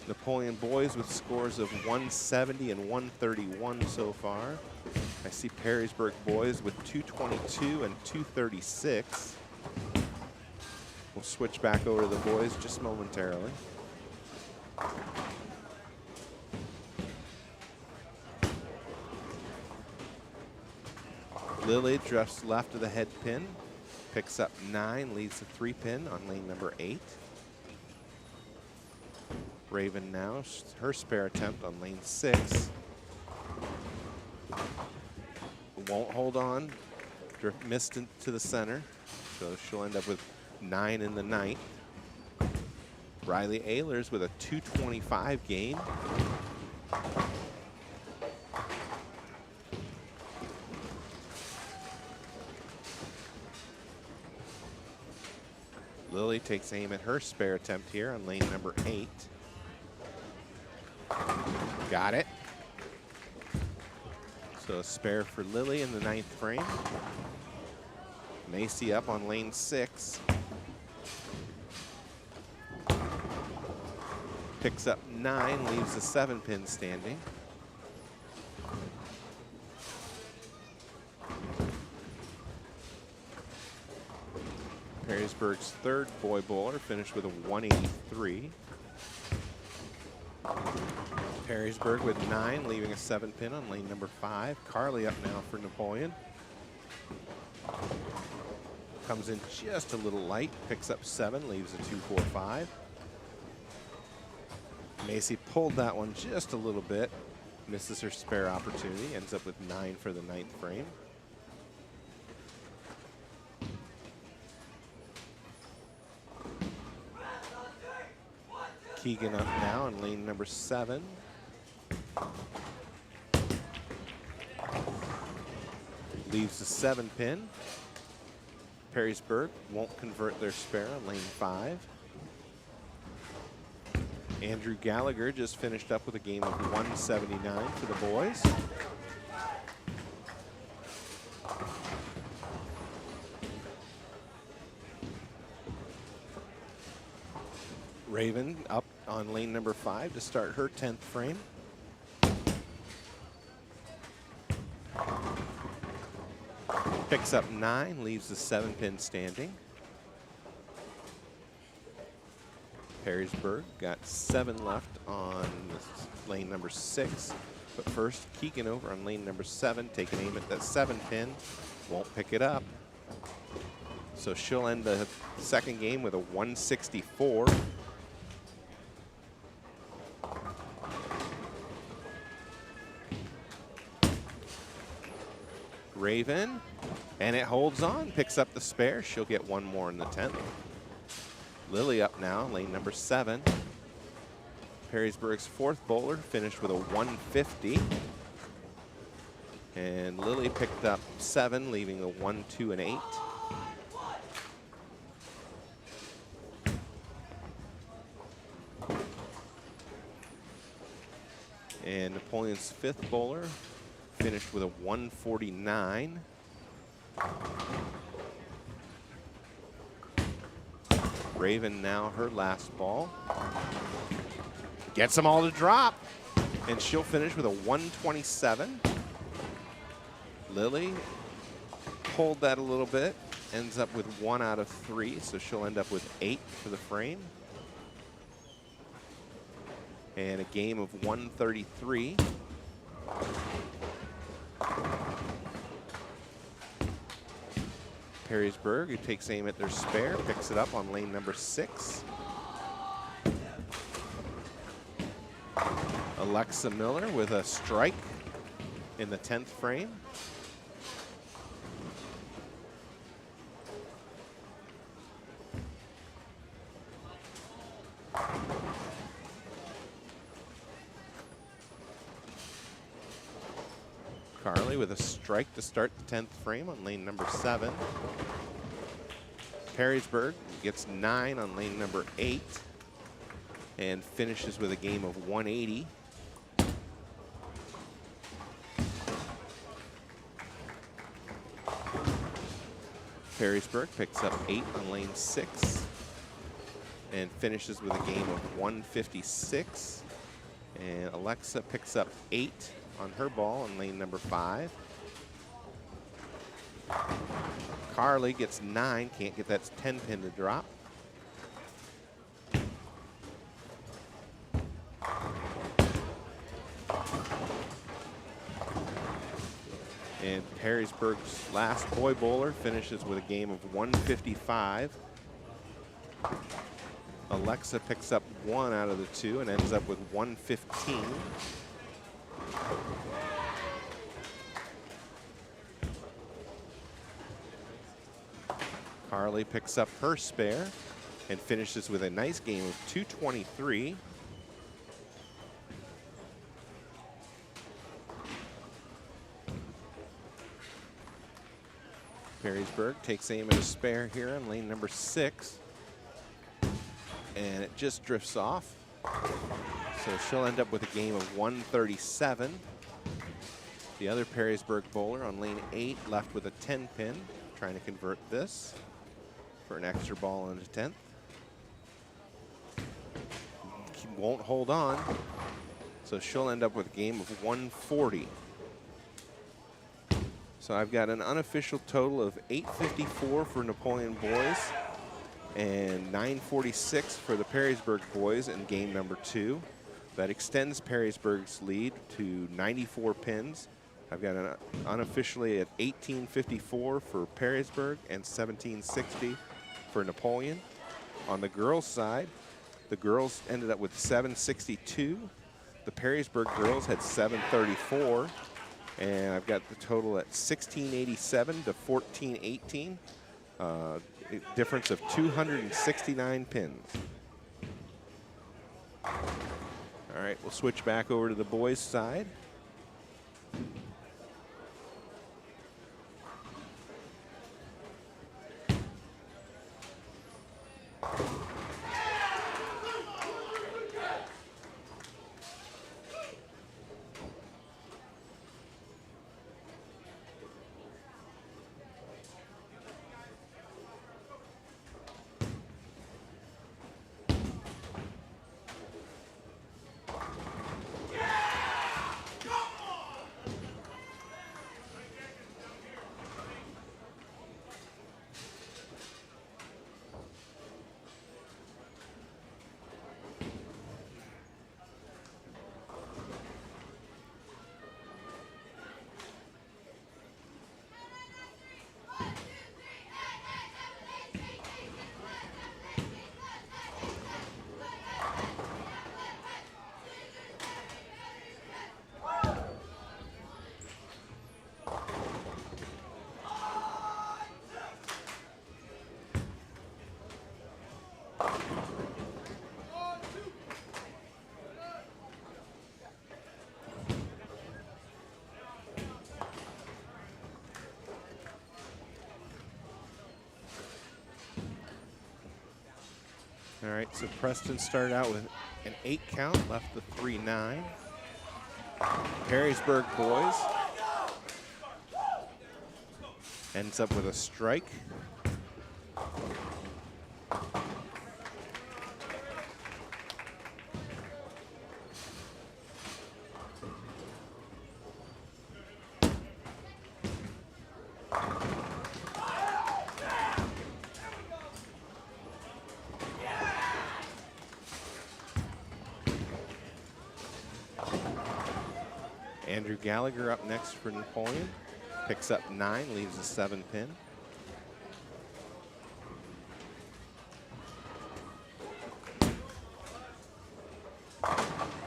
Napoleon boys with scores of 170 and 131 so far. I see Perrysburg boys with 222 and 236. We'll switch back over to the boys just momentarily. Lily drifts left of the head pin, picks up 9, leads the 3 pin on lane number 8. Raven now, her spare attempt on lane 6. Won't hold on, missed into the center, so she'll end up with 9 in the 9th. Riley Ehlers with a 225 game. Lily takes aim at her spare attempt here on lane number 8. Got it. So a spare for Lily in the 9th frame. Macy up on lane 6. Picks up 9, leaves the 7 pin standing. Perrysburg's 3rd boy bowler finished with a 183. Perrysburg with 9, leaving a 7 pin on lane number 5. Carly up now for Napoleon. Comes in just a little light, picks up 7, leaves a 2-4-5. Macy pulled that one just a little bit, misses her spare opportunity, ends up with 9 for the 9th frame. Keegan up now on lane number 7. Leaves the 7 pin. Perrysburg won't convert their spare on lane 5. Andrew Gallagher just finished up with a game of 179 for the boys. Raven up on lane number 5 to start her 10th frame. Picks up 9, leaves the 7 pin standing. Perrysburg got 7 left on lane number 6. But first, Keegan over on lane number 7, taking aim at that 7 pin. Won't pick it up. So she'll end the 2nd game with a 164. Raven, and it holds on, picks up the spare. She'll get 1 more in the 10th. Lily up now, lane number 7. Perrysburg's 4th bowler finished with a 150. And Lily picked up 7, leaving a 1, 2, and 8. And Napoleon's 5th bowler finished with a 149. Raven now her last ball. Gets them all to drop, and she'll finish with a 127. Lily pulled that a little bit, ends up with 1 out of 3, so she'll end up with 8 for the frame. And a game of 133. Perrysburg, who takes aim at their spare, picks it up on lane number 6. Alexa Miller with a strike in the 10th frame. Carly with a strike to start the 10th frame on lane number 7. Perrysburg gets 9 on lane number 8 and finishes with a game of 180. Perrysburg picks up 8 on lane 6 and finishes with a game of 156. And Alexa picks up 8 on her ball on lane number 5. Carly gets 9, can't get that 10 pin to drop. And Perrysburg's last boy bowler finishes with a game of 155. Alexa picks up 1 out of the 2 and ends up with 115. Carly picks up her spare and finishes with a nice game of 223. Perrysburg takes aim at a spare here on lane number 6. And it just drifts off. So she'll end up with a game of 137. The other Perrysburg bowler on lane 8 left with a 10 pin, trying to convert this for an extra ball in the 10th. He won't hold on. So she'll end up with a game of 140. So I've got an unofficial total of 854 for Napoleon boys and 946 for the Perrysburg boys in game number 2. That extends Perrysburg's lead to 94 pins. I've got an unofficially at 1854 for Perrysburg and 1760 for Napoleon. On the girls' side, the girls ended up with 762. The Perrysburg girls had 734. And I've got the total at 1687 to 1418. A difference of 269 pins. All right, we'll switch back over to the boys' side. All right, so Preston started out with an 8 count, left the 3-9. Perrysburg boys ends up with a strike. Andrew Gallagher up next for Napoleon. Picks up 9, leaves a 7 pin.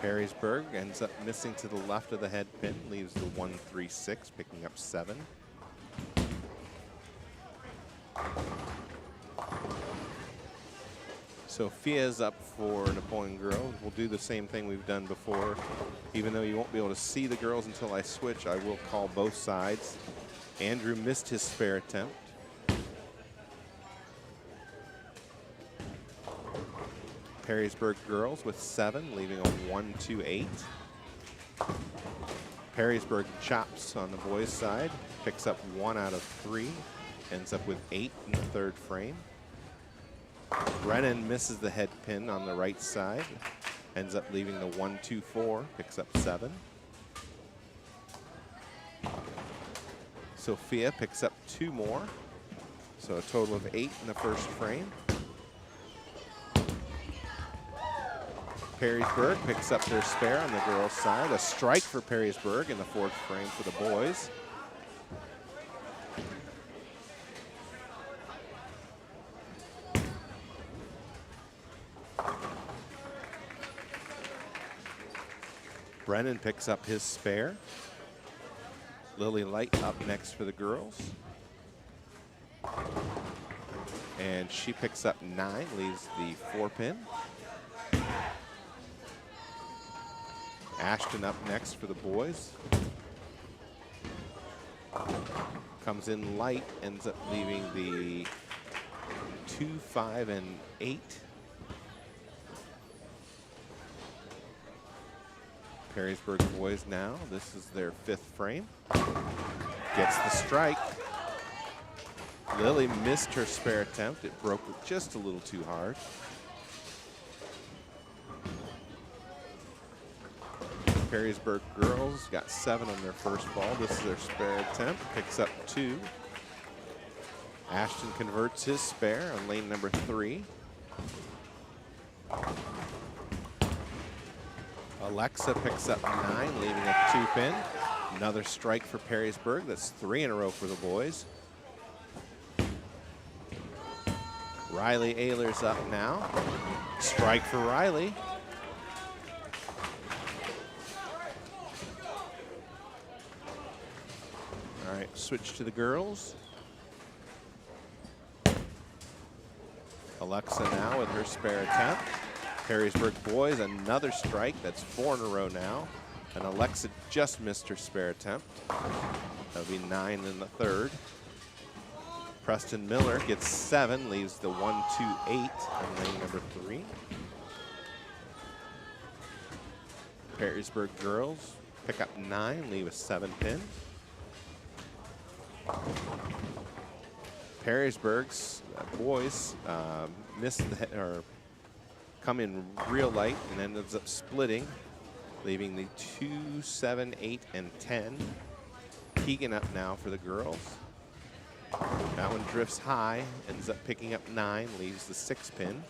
Perrysburg ends up missing to the left of the head pin, leaves the 136, picking up 7. Sophia's up for Napoleon girls. We'll do the same thing we've done before. Even though you won't be able to see the girls until I switch, I will call both sides. Andrew missed his spare attempt. Perrysburg girls with 7, leaving a 1-2-8. Perrysburg chops on the boys' side, picks up 1 out of 3, ends up with 8 in the 3rd frame. Brennan misses the head pin on the right side, ends up leaving the 1-2-4, picks up 7. Sophia picks up 2 more, so a total of 8 in the 1st frame. Perrysburg picks up their spare on the girls' side. A strike for Perrysburg in the 4th frame for the boys. Brennan picks up his spare. Lily Light up next for the girls. And she picks up 9, leaves the 4-pin. Ashton up next for the boys. Comes in light, ends up leaving the 2, 5, and 8. Perrysburg boys now, this is their 5th frame. Gets the strike. Lily missed her spare attempt. It broke just a little too hard. Perrysburg girls got 7 on their 1st ball. This is their spare attempt, picks up 2. Ashton converts his spare on lane number 3. Alexa picks up 9, leaving a 2-pin. Another strike for Perrysburg. That's 3 in a row for the boys. Riley Ehlers up now. Strike for Riley. All right, switch to the girls. Alexa now with her spare attempt. Perrysburg boys, another strike. That's 4 in a row now. And Alexa just missed her spare attempt. That'll be 9 in the 3rd. Preston Miller gets 7, leaves the 1-2-8 on lane number 3. Perrysburg girls pick up 9, leave a 7-pin. Perrysburg's boys missed the or come in real light and ends up splitting, leaving the 2, 7, 8, and 10. Keegan up now for the girls. That one drifts high, ends up picking up 9, leaves the 6-pin.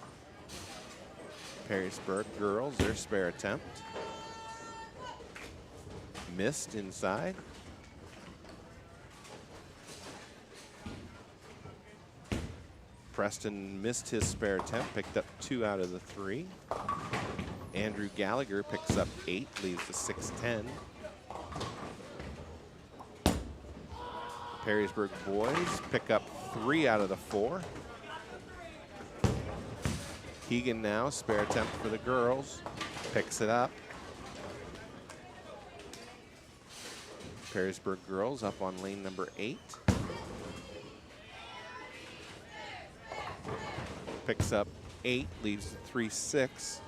Perrysburg girls, their spare attempt. Missed inside. Preston missed his spare attempt, picked up 2 out of the 3. Andrew Gallagher picks up 8, leaves the 6-10. Perrysburg boys pick up 3 out of the 4. Keegan now, spare attempt for the girls, picks it up. Perrysburg girls up on lane number 8. Picks up 8, leaves the 3-6.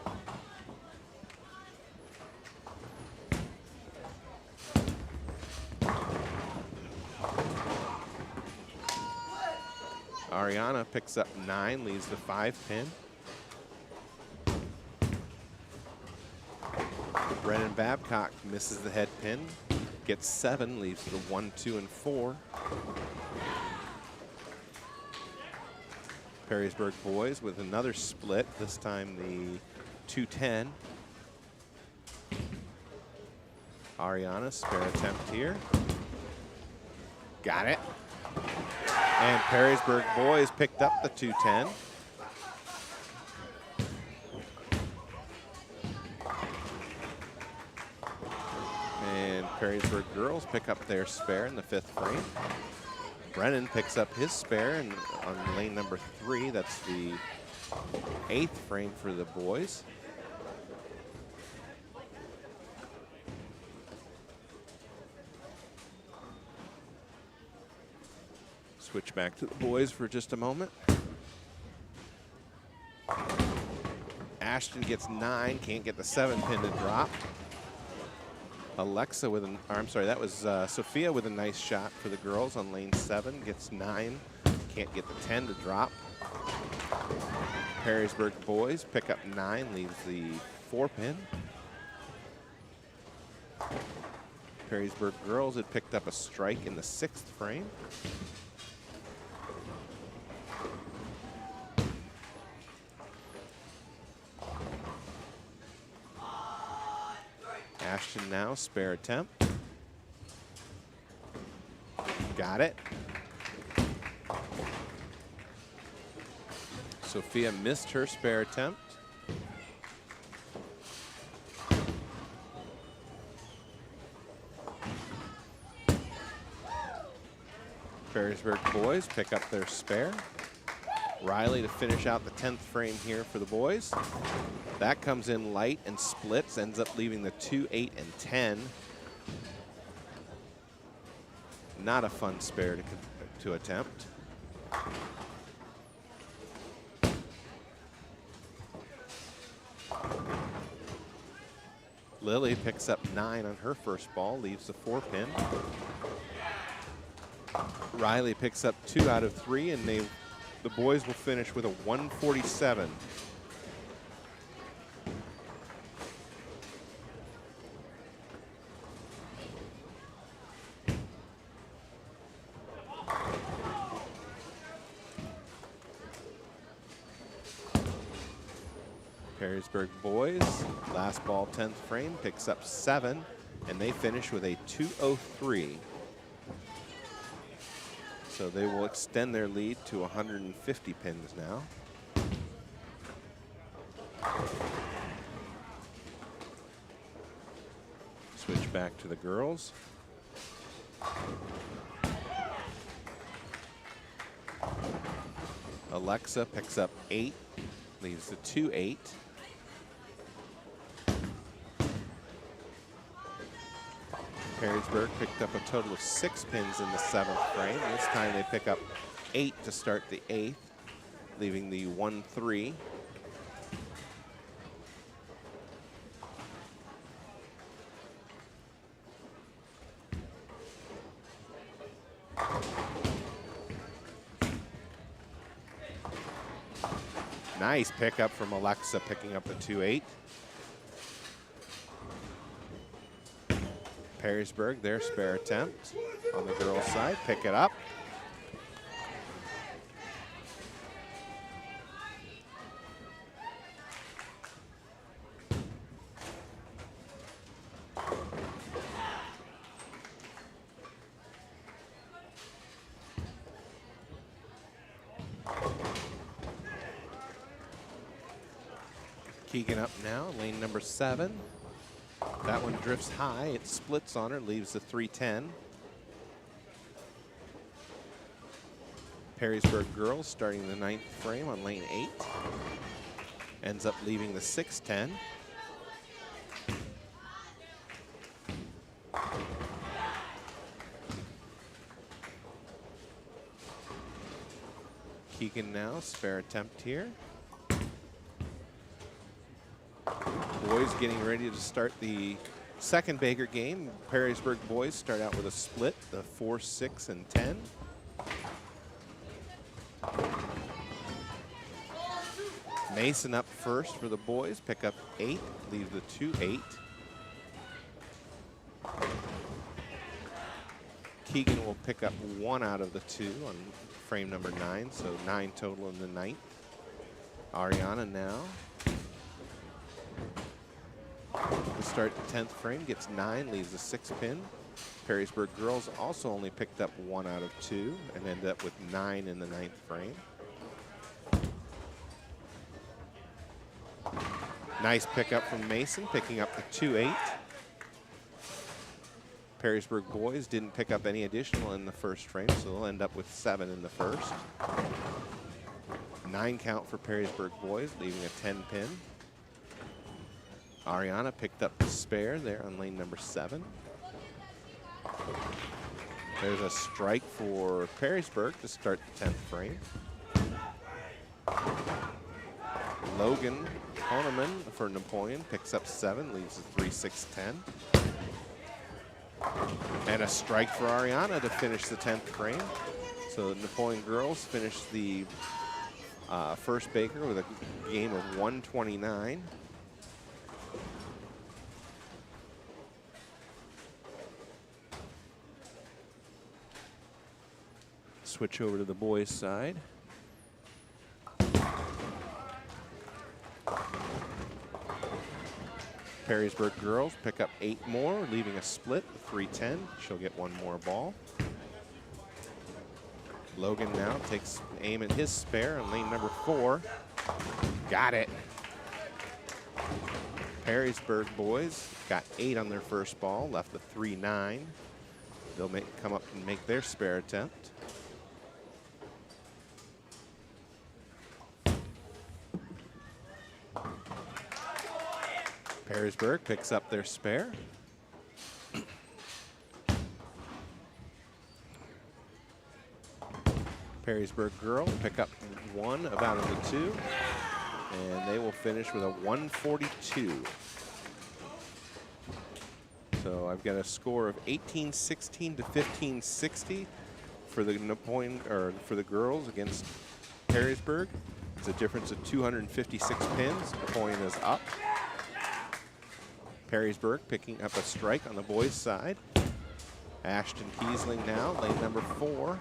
Ariana picks up 9, leaves the 5-pin. Brennan Babcock misses the head pin, gets 7, leaves the 1, 2, and 4. Perrysburg boys with another split, this time the 2-10. Ariana, spare attempt here. Got it. And Perrysburg boys picked up the 2-10. And Perrysburg girls pick up their spare in the 5th frame. Brennan picks up his spare and on lane number 3. That's the 8th frame for the boys. Switch back to the boys for just a moment. Ashton gets 9, can't get the 7 pin to drop. Alexa with an, or I'm sorry, that was Sophia with a nice shot for the girls on lane 7, gets 9, can't get the 10 to drop. Perrysburg boys pick up 9, leaves the 4 pin. Perrysburg girls had picked up a strike in the 6th frame. Ashton now, spare attempt. Got it. Sophia missed her spare attempt. Perrysburg boys pick up their spare. Riley to finish out the 10th frame here for the boys. That comes in light and splits, ends up leaving the 2, 8, and 10. Not a fun spare to attempt. Lily picks up 9 on her first ball, leaves the 4 pin. Riley picks up 2 out of 3, and the boys will finish with a 147. Perrysburg boys, last ball 10th frame, picks up 7, and they finish with a 203. So they will extend their lead to 150 pins now. Switch back to the girls. Alexa picks up 8, leaves the 2, 8. Perrysburg picked up a total of 6 pins in the 7th frame. This time they pick up 8 to start the 8th, leaving the 1, 3. Nice pickup from Alexa, picking up the 2, 8. Perrysburg, their spare attempt on the girls' side, pick it up. Keegan up now, lane number 7. That one drifts high, it splits on her, leaves the 310. Perrysburg girls starting the 9th frame on lane 8. Ends up leaving the 610. Keegan now, spare attempt here. Boys getting ready to start the second Baker game. Perrysburg boys start out with a split, the 4, 6, and 10. Mason up first for the boys, pick up 8, leave the 2, 8. Keegan will pick up 1 out of the 2 on frame number 9, so 9 total in the 9th. Ariana now. To start the 10th frame, gets 9, leaves the 6 pin. Perrysburg girls also only picked up 1 out of 2 and end up with 9 in the 9th frame. Nice pickup from Mason, picking up the 2, 8. Perrysburg boys didn't pick up any additional in the first frame, so they'll end up with 7 in the first. 9 count for Perrysburg boys, leaving a 10 pin. Ariana picked up the spare there on lane number 7. There's a strike for Perrysburg to start the 10th frame. Logan Honeman for Napoleon picks up 7, leaves a 3-6-10. And a strike for Ariana to finish the 10th frame. So the Napoleon girls finish the first Baker with a game of 129. Switch over to the boys' side. Perrysburg girls pick up 8 more, leaving a split, 3-10. She'll get 1 more ball. Logan now takes aim at his spare on lane number 4. Got it. Perrysburg boys got 8 on their first ball, left a 3-9. They'll come up and make their spare attempt. Perrysburg picks up their spare. Perrysburg girls pick up 1 out of the 2, and they will finish with a 142. So I've got a score of 18-16 to 15-60 for the Napoleon, or for the girls against Perrysburg. It's a difference of 256 pins. Napoleon is up. Perrysburg picking up a strike on the boys' side. Ashton Kiesling now, lane number 4.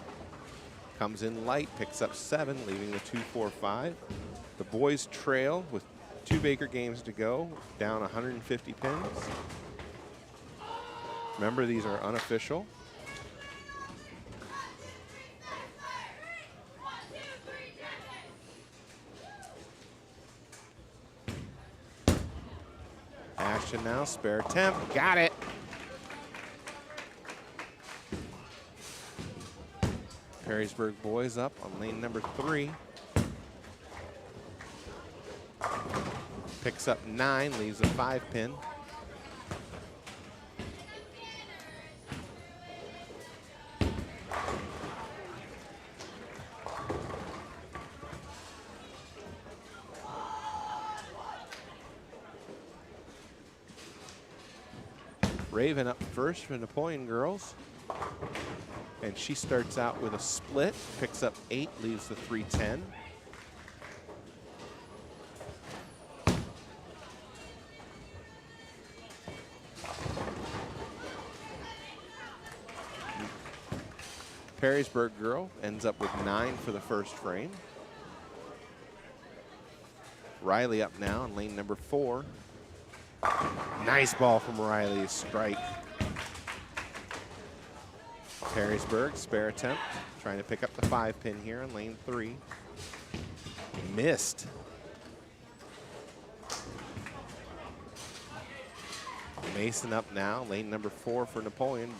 Comes in light, picks up 7, leaving the 2-4-5. The boys trail with 2 Baker games to go, down 150 pins. Remember, these are unofficial. Ashton now, spare attempt, got it. Perrysburg boys up on lane number 3. Picks up 9, leaves a 5 pin. Raven up first for Napoleon girls. And she starts out with a split, picks up 8, leaves the 3-10. Perrysburg girl ends up with 9 for the first frame. Riley up now on lane number 4. Nice ball from Riley, strike. Perrysburg, spare attempt, trying to pick up the 5 pin here on lane 3. Missed. Mason up now, lane number 4 for Napoleon,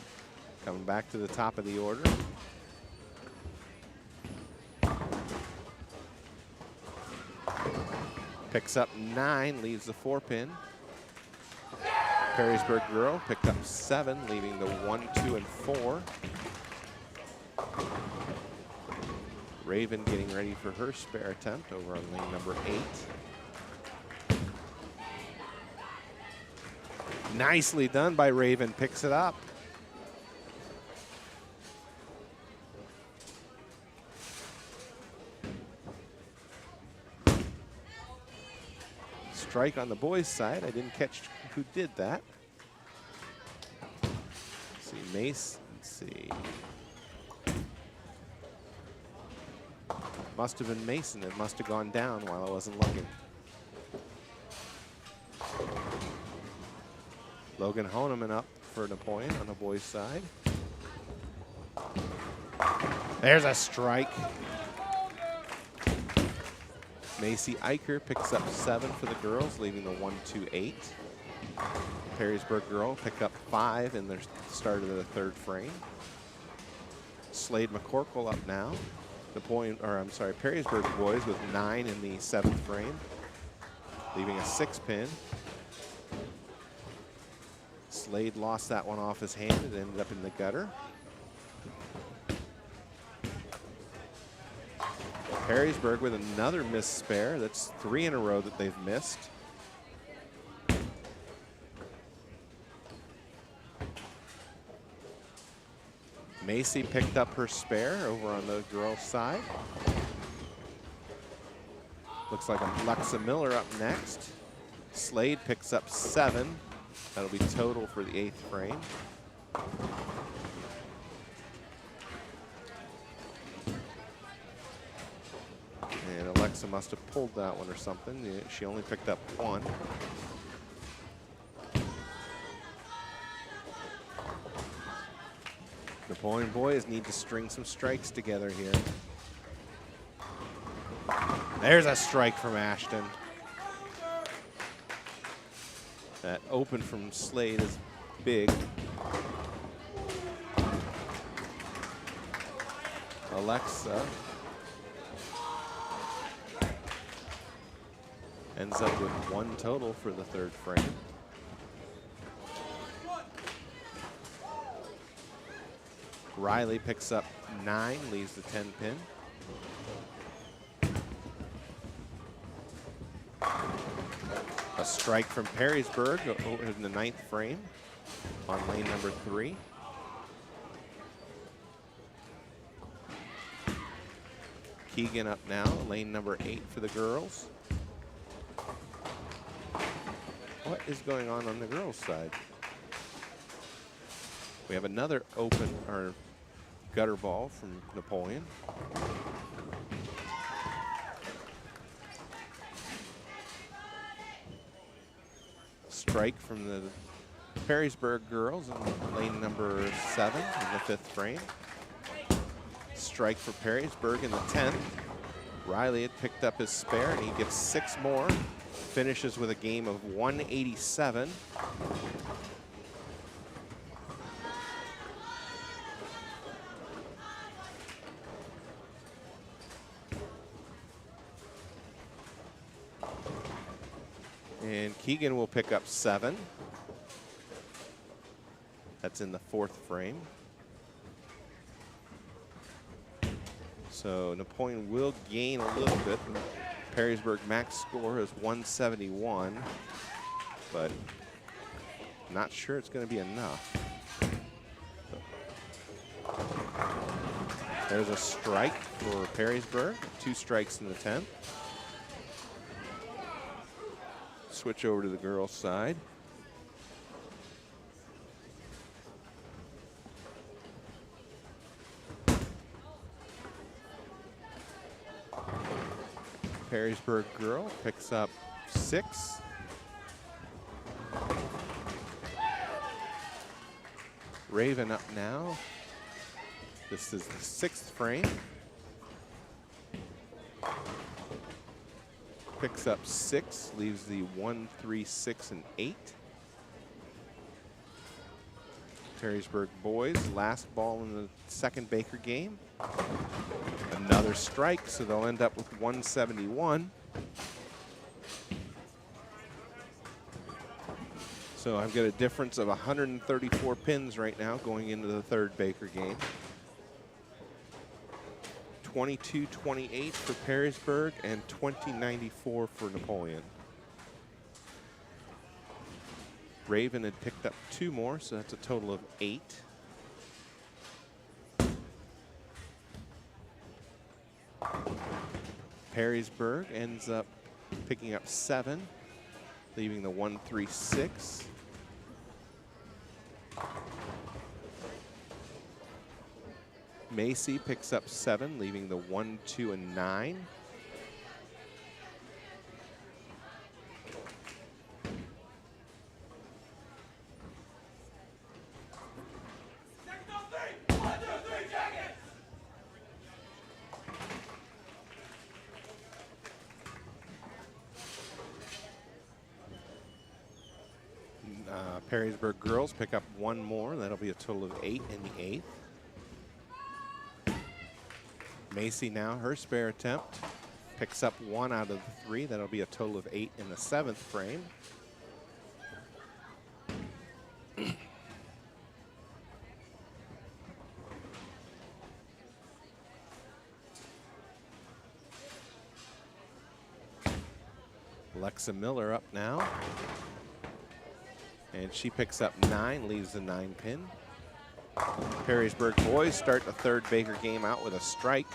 coming back to the top of the order. Picks up 9, leaves the 4 pin. Perrysburg girl picked up 7, leaving the 1, 2, and 4. Raven getting ready for her spare attempt over on lane number 8. Nicely done by Raven, picks it up. Strike on the boys' side. I didn't catch who did that. Let's see, Mace, let's see. Must have been Mason. It must have gone down while I wasn't looking. Logan Honeman up for Napoleon on the boys' side. There's a strike. Macy Eicher picks up 7 for the girls, leaving the 1, 2, 8. Perrysburg girl pick up 5 in their start of the 3rd frame. Slade McCorkle up now. Perrysburg boys with 9 in the 7th frame, leaving a 6-pin. Slade lost that one off his hand. It ended up in the gutter. Perrysburg with another missed spare. That's 3 in a row that they've missed. Macy picked up her spare over on the girls' side. Looks like Alexa Miller up next. Slade picks up 7. That'll be total for the 8th frame. And Alexa must have pulled that one or something. She only picked up 1. Napoleon boys need to string some strikes together here. There's a strike from Ashton. That open from Slade is big. Alexa ends up with 1 total for the 3rd frame. Riley picks up 9, leaves the 10-pin. A strike from Perrysburg in the 9th frame on lane number 3. Keegan up now, lane number 8 for the girls. What is going on the girls' side? We have another open or gutter ball from Napoleon. Strike from the Perrysburg girls in lane number 7 in the 5th frame. Strike for Perrysburg in the 10th. Riley had picked up his spare and he gets 6 more. Finishes with a game of 187. And Keegan will pick up 7. That's in the 4th frame. So Napoleon will gain a little bit. Perrysburg max score is 171, but not sure it's going to be enough. There's a strike for Perrysburg, 2 strikes in the 10th. Switch over to the girls' side. Perrysburg girl picks up 6. Raven up now. This is the 6th frame. Picks up 6, leaves the 1, 3, 6, and 8. Perrysburg boys, last ball in the 2nd Baker game. Another strike, so they'll end up with 171. So I've got a difference of 134 pins right now going into the 3rd Baker game. 22-28 for Perrysburg and 20-94 for Napoleon. Raven had picked up 2 more, so that's a total of 8. Perrysburg ends up picking up 7, leaving the 1, 3, 6. Macy picks up 7, leaving the 1, 2, and 9. Perrysburg girls pick up 1 more. That'll be a total of 8 in the 8th. Macy now, her spare attempt, picks up 1 out of the 3. That'll be a total of 8 in the 7th frame. Alexa Miller up now. And she picks up 9, leaves the 9 pin. Perrysburg boys start the 3rd Baker game out with a strike.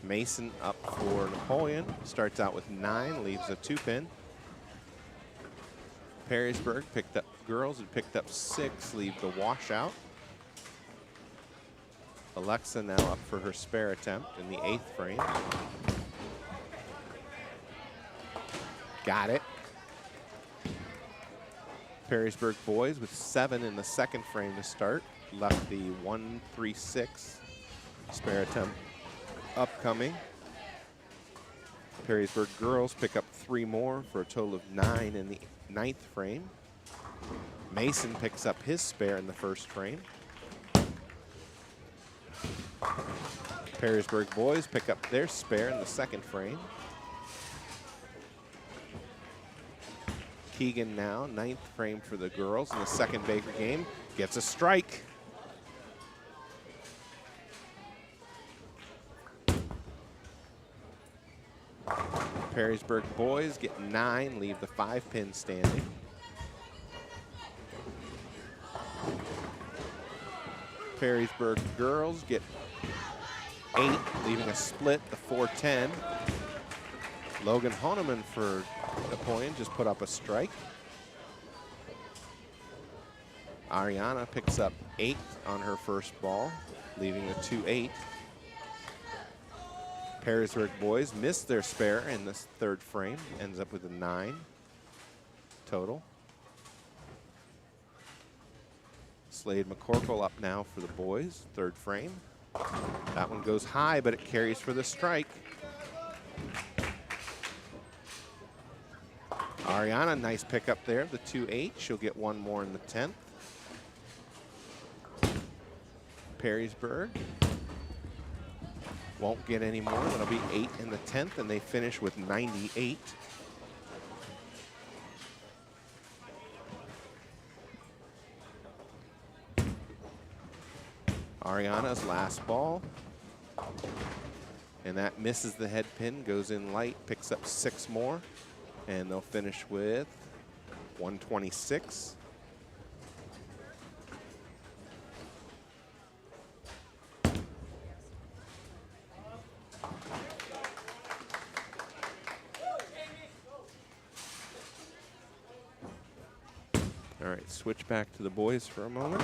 Mason up for Napoleon, starts out with 9, leaves a 2 pin. Perrysburg picked up, girls had picked up 6, leave the washout. Alexa now up for her spare attempt in the 8th frame. Got it. Perrysburg boys with 7 in the 2nd frame to start. Left the 1-3-6 spare attempt upcoming. Perrysburg girls pick up 3 more for a total of 9 in the 9th frame. Mason picks up his spare in the 1st frame. Perrysburg boys pick up their spare in the 2nd frame. Keegan now, 9th frame for the girls in the 2nd Baker game, gets a strike. Perrysburg boys get 9, leave the 5 pin standing. Perrysburg girls get 8, leaving a split, the 4-10. Logan Honeman for Napoleon just put up a strike. Ariana picks up 8 on her first ball, leaving a 2-8. Perrysburg boys missed their spare in this 3rd frame, ends up with a 9 total. Slade McCorkle up now for the boys, 3rd frame. That one goes high, but it carries for the strike. Ariana, nice pickup there, the 2-8. She'll get 1 more in the 10th. Perrysburg won't get any more. That'll be 8 in the 10th, and they finish with 98. Ariana's last ball. And that misses the head pin, goes in light, picks up 6 more. And they'll finish with 126. All right, switch back to the boys for a moment.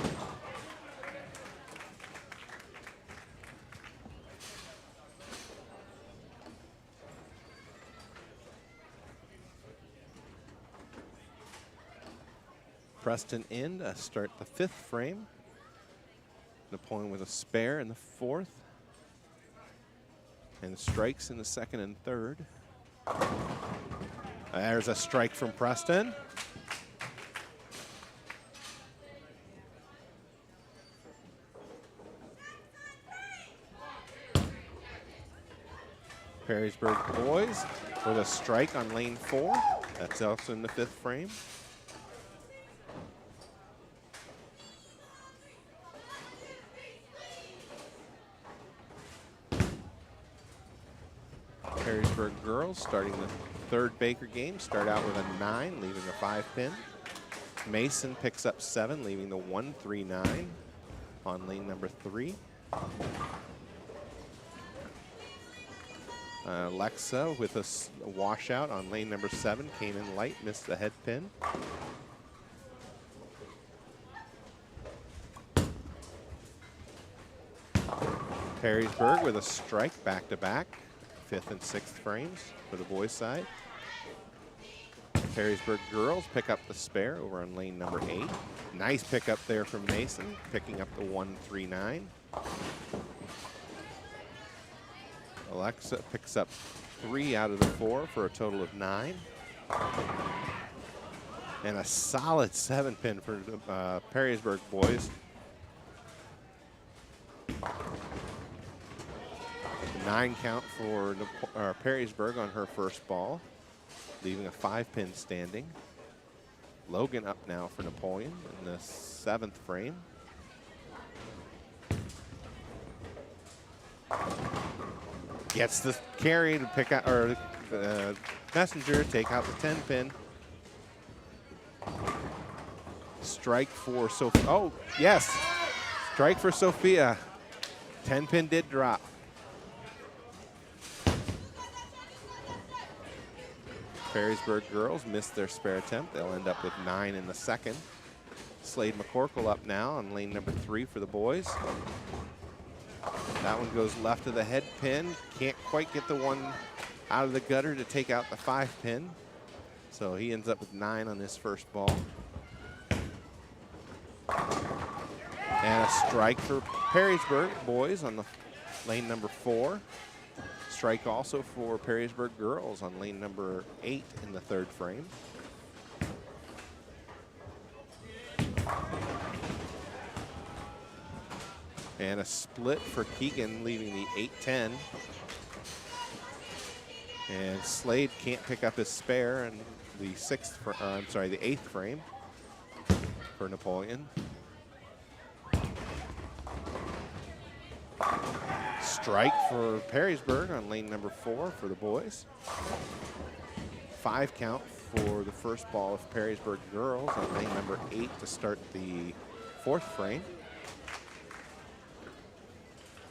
Preston in to start the 5th frame. Napoleon with a spare in the 4th. And strikes in the 2nd and 3rd. There's a strike from Preston. Perrysburg boys with a strike on lane 4. That's also in the 5th frame. Perrysburg girls starting the 3rd Baker game, start out with a 9, leaving a 5 pin. Mason picks up 7, leaving the 1-3-9 on lane number 3. Alexa with a washout on lane number 7, came in light, missed the head pin. Perrysburg with a strike back-to-back, 5th and 6th frames for the boys' side. Perrysburg girls pick up the spare over on lane number 8. Nice pickup there from Mason, picking up the 1-3-9. Alexa picks up 3 out of the 4 for a total of 9. And a solid 7-pin for Perrysburg boys. 9 count for Perrysburg on her first ball, leaving a 5-pin standing. Logan up now for Napoleon in the 7th frame. Gets the carry to pick out, or messenger, take out the 10-pin. Strike for Sophia. Oh, yes. Strike for Sophia. 10-pin did drop. Perrysburg girls missed their spare attempt. They'll end up with 9 in the second. Slade McCorkle up now on lane number 3 for the boys. That one goes left of the head pin. Can't quite get the one out of the gutter to take out the 5-pin. So he ends up with 9 on his first ball. And a strike for Perrysburg boys on the lane number 4. Strike also for Perrysburg girls on lane number 8 in the 3rd frame. And a split for Keegan, leaving the 8-10. And Slade can't pick up his spare in the 8th frame for Napoleon. Strike for Perrysburg on lane number 4 for the boys. 5 count for the first ball of Perrysburg girls on lane number 8 to start the 4th frame.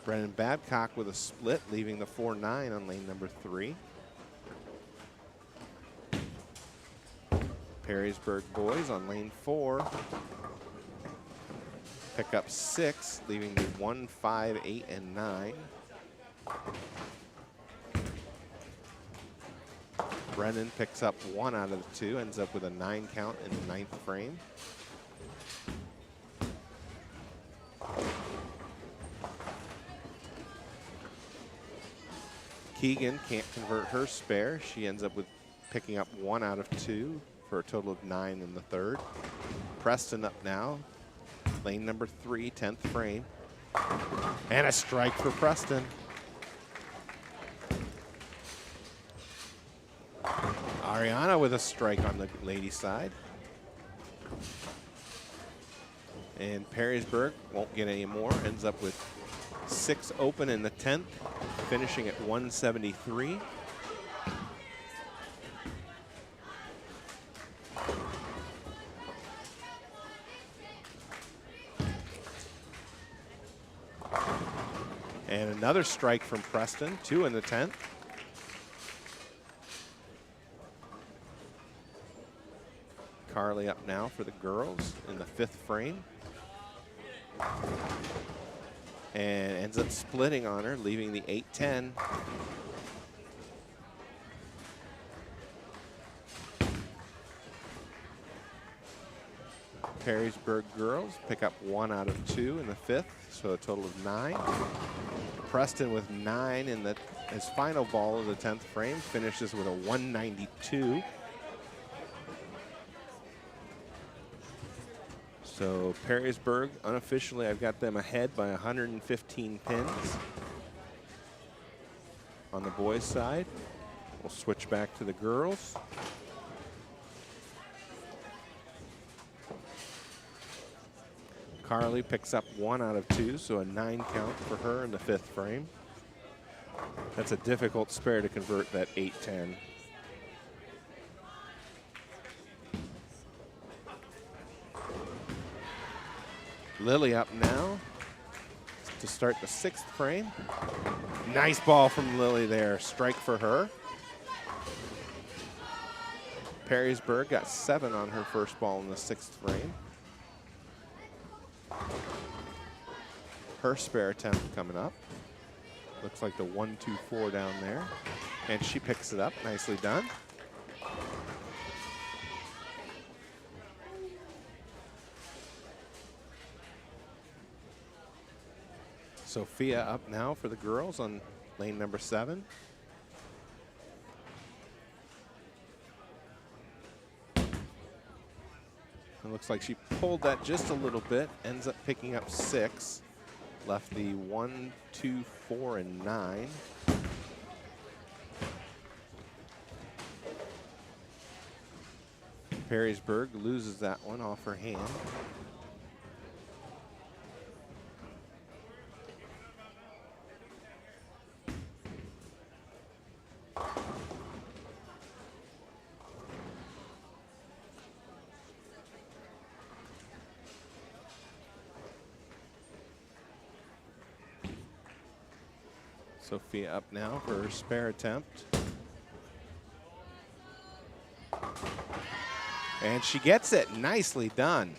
Brennan Babcock with a split, leaving the 4-9 on lane number 3. Perrysburg boys on lane 4. Pick up 6, leaving the 1, 5, 8, and 9. Brennan picks up 1 out of the 2, ends up with a 9 count in the 9th frame. Keegan can't convert her spare. She ends up with picking up 1 out of 2 for a total of 9 in the 3rd. Preston up now, lane number 3, 10th frame. And a strike for Preston. Ariana with a strike on the ladies' side. And Perrysburg won't get any more, ends up with 6 open in the 10th, finishing at 173. And another strike from Preston, 2 in the 10th. Carly up now for the girls in the 5th frame. And ends up splitting on her, leaving the 8-10. Perrysburg girls pick up 1 out of 2 in the 5th, so a total of 9. Preston with 9 in his final ball of the 10th frame, finishes with a 192. So Perrysburg, unofficially, I've got them ahead by 115 pins on the boys' side. We'll switch back to the girls. Carly picks up 1 out of 2, so a 9 count for her in the 5th frame. That's a difficult spare to convert, that 8-10. Lily up now to start the 6th frame. Nice ball from Lily there, strike for her. Perrysburg got 7 on her first ball in the 6th frame. Her spare attempt coming up. Looks like the 1-2-4 down there. And she picks it up, nicely done. Sophia up now for the girls on lane number 7. It looks like she pulled that just a little bit, ends up picking up 6. Left the 1, 2, 4, and 9. Perrysburg loses that one off her hand. Sophia up now for her spare attempt. And she gets it. Nicely done.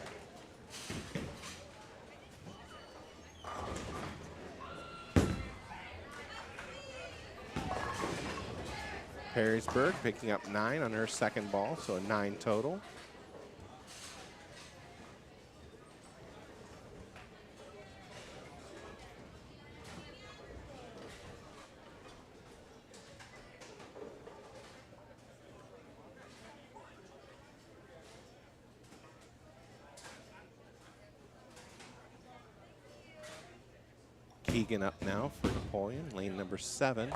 Perrysburg picking up 9 on her second ball, so a 9 total. Keegan up now for Napoleon, lane number 7.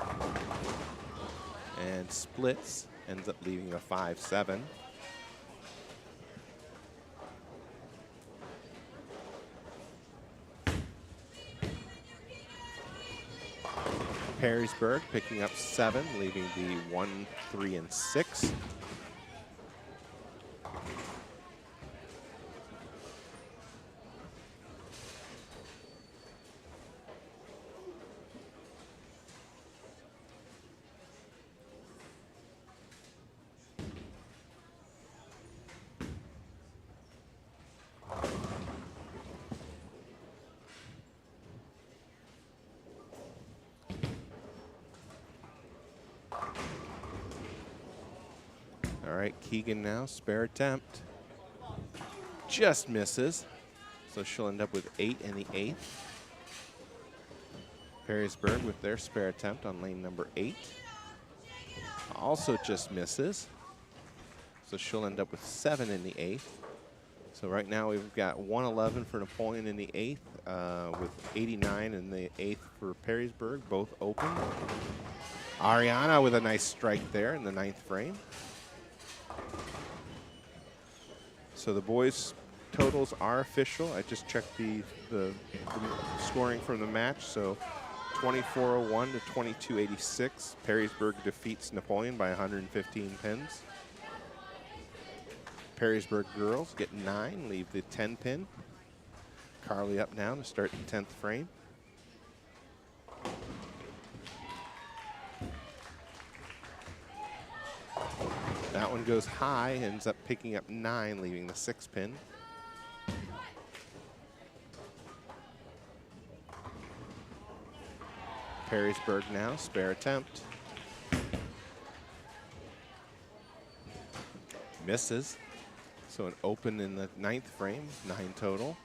And splits, ends up leaving a 5-7. Perrysburg picking up 7, leaving the 1, 3, and 6. All right, Keegan now, spare attempt. Just misses. So she'll end up with 8 in the 8th. Perrysburg with their spare attempt on lane number 8. Also just misses. So she'll end up with 7 in the 8th. So right now we've got 111 for Napoleon in the 8th, with 89 in the 8th for Perrysburg, both open. Ariana with a nice strike there in the 9th frame. So the boys' totals are official. I just checked the scoring from the match. So 2401 to 2286. Perrysburg defeats Napoleon by 115 pins. Perrysburg girls get 9, leave the 10 pin. Carly up now to start the 10th frame. That one goes high, ends up picking up 9, leaving the 6 pin. Perrysburg now, spare attempt. Misses. So an open in the 9th frame, 9 total.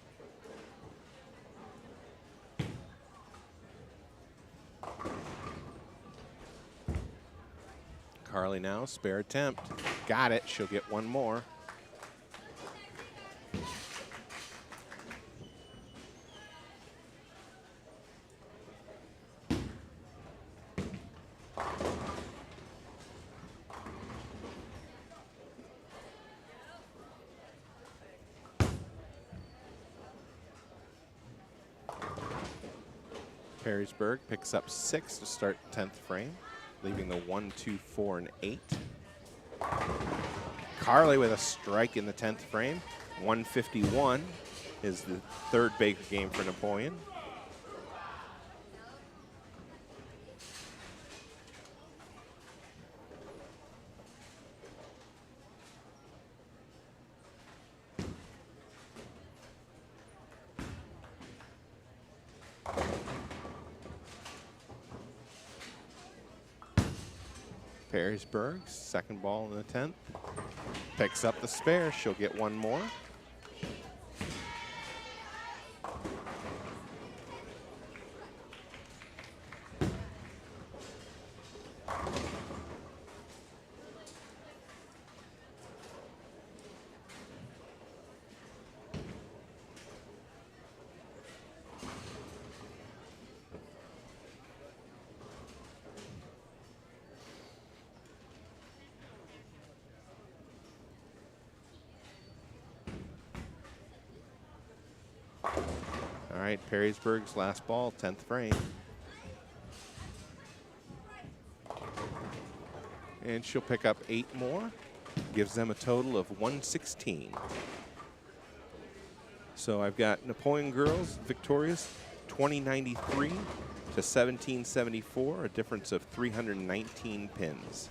Carly now, spare attempt. Got it, she'll get one more. Perrysburg picks up 6 to start the 10th frame, leaving the 1, 2, 4, and 8. Carly with a strike in the 10th frame. 151 is the 3rd big game for Napoleon. Perrysburg, second ball in the 10th. Picks up the spare, she'll get one more. right, Perrysburg's last ball, 10th frame. And she'll pick up 8 more. Gives them a total of 116. So I've got Napoleon girls victorious 2093 to 1774, a difference of 319 pins.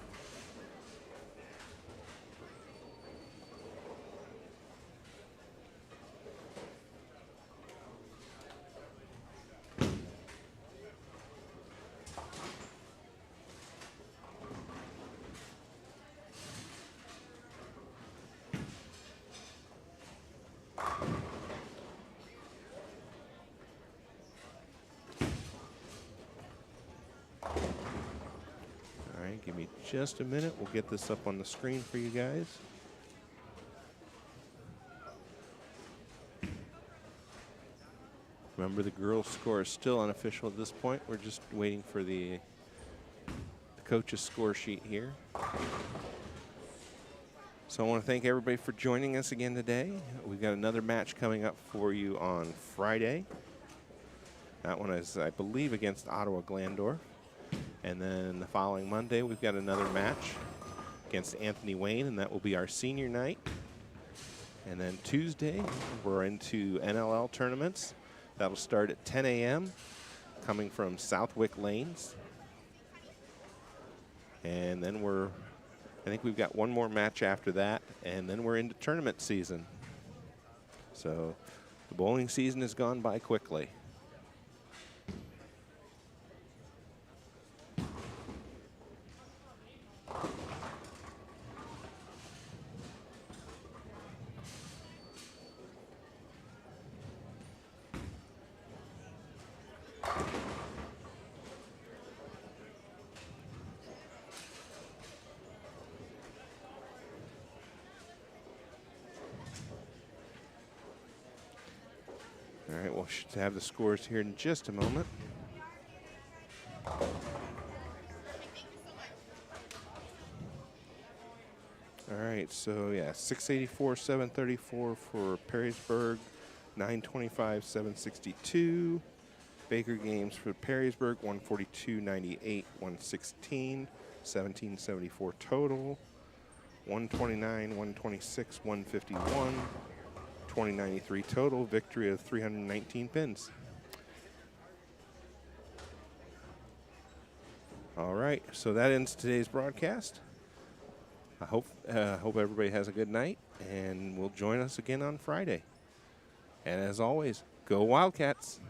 Give me just a minute. We'll get this up on the screen for you guys. Remember, the girls' score is still unofficial at this point. We're just waiting for the coach's score sheet here. So I want to thank everybody for joining us again today. We've got another match coming up for you on Friday. That one is, I believe, against Ottawa Glandorf. And then the following Monday, we've got another match against Anthony Wayne, and that will be our senior night. And then Tuesday, we're into NLL tournaments. That'll start at 10 a.m. coming from Southwick Lanes. And then I think we've got one more match after that, and then we're into tournament season. So the bowling season has gone by quickly. All right, we'll have the scores here in just a moment. All right, so yeah, 684, 734 for Perrysburg, 925, 762. Baker Games for Perrysburg, 142, 98, 116, 1774 total. 129, 126, 151. 2093 total, victory of 319 pins. All right, so that ends today's broadcast. I hope everybody has a good night, and will join us again on Friday. And as always, go Wildcats.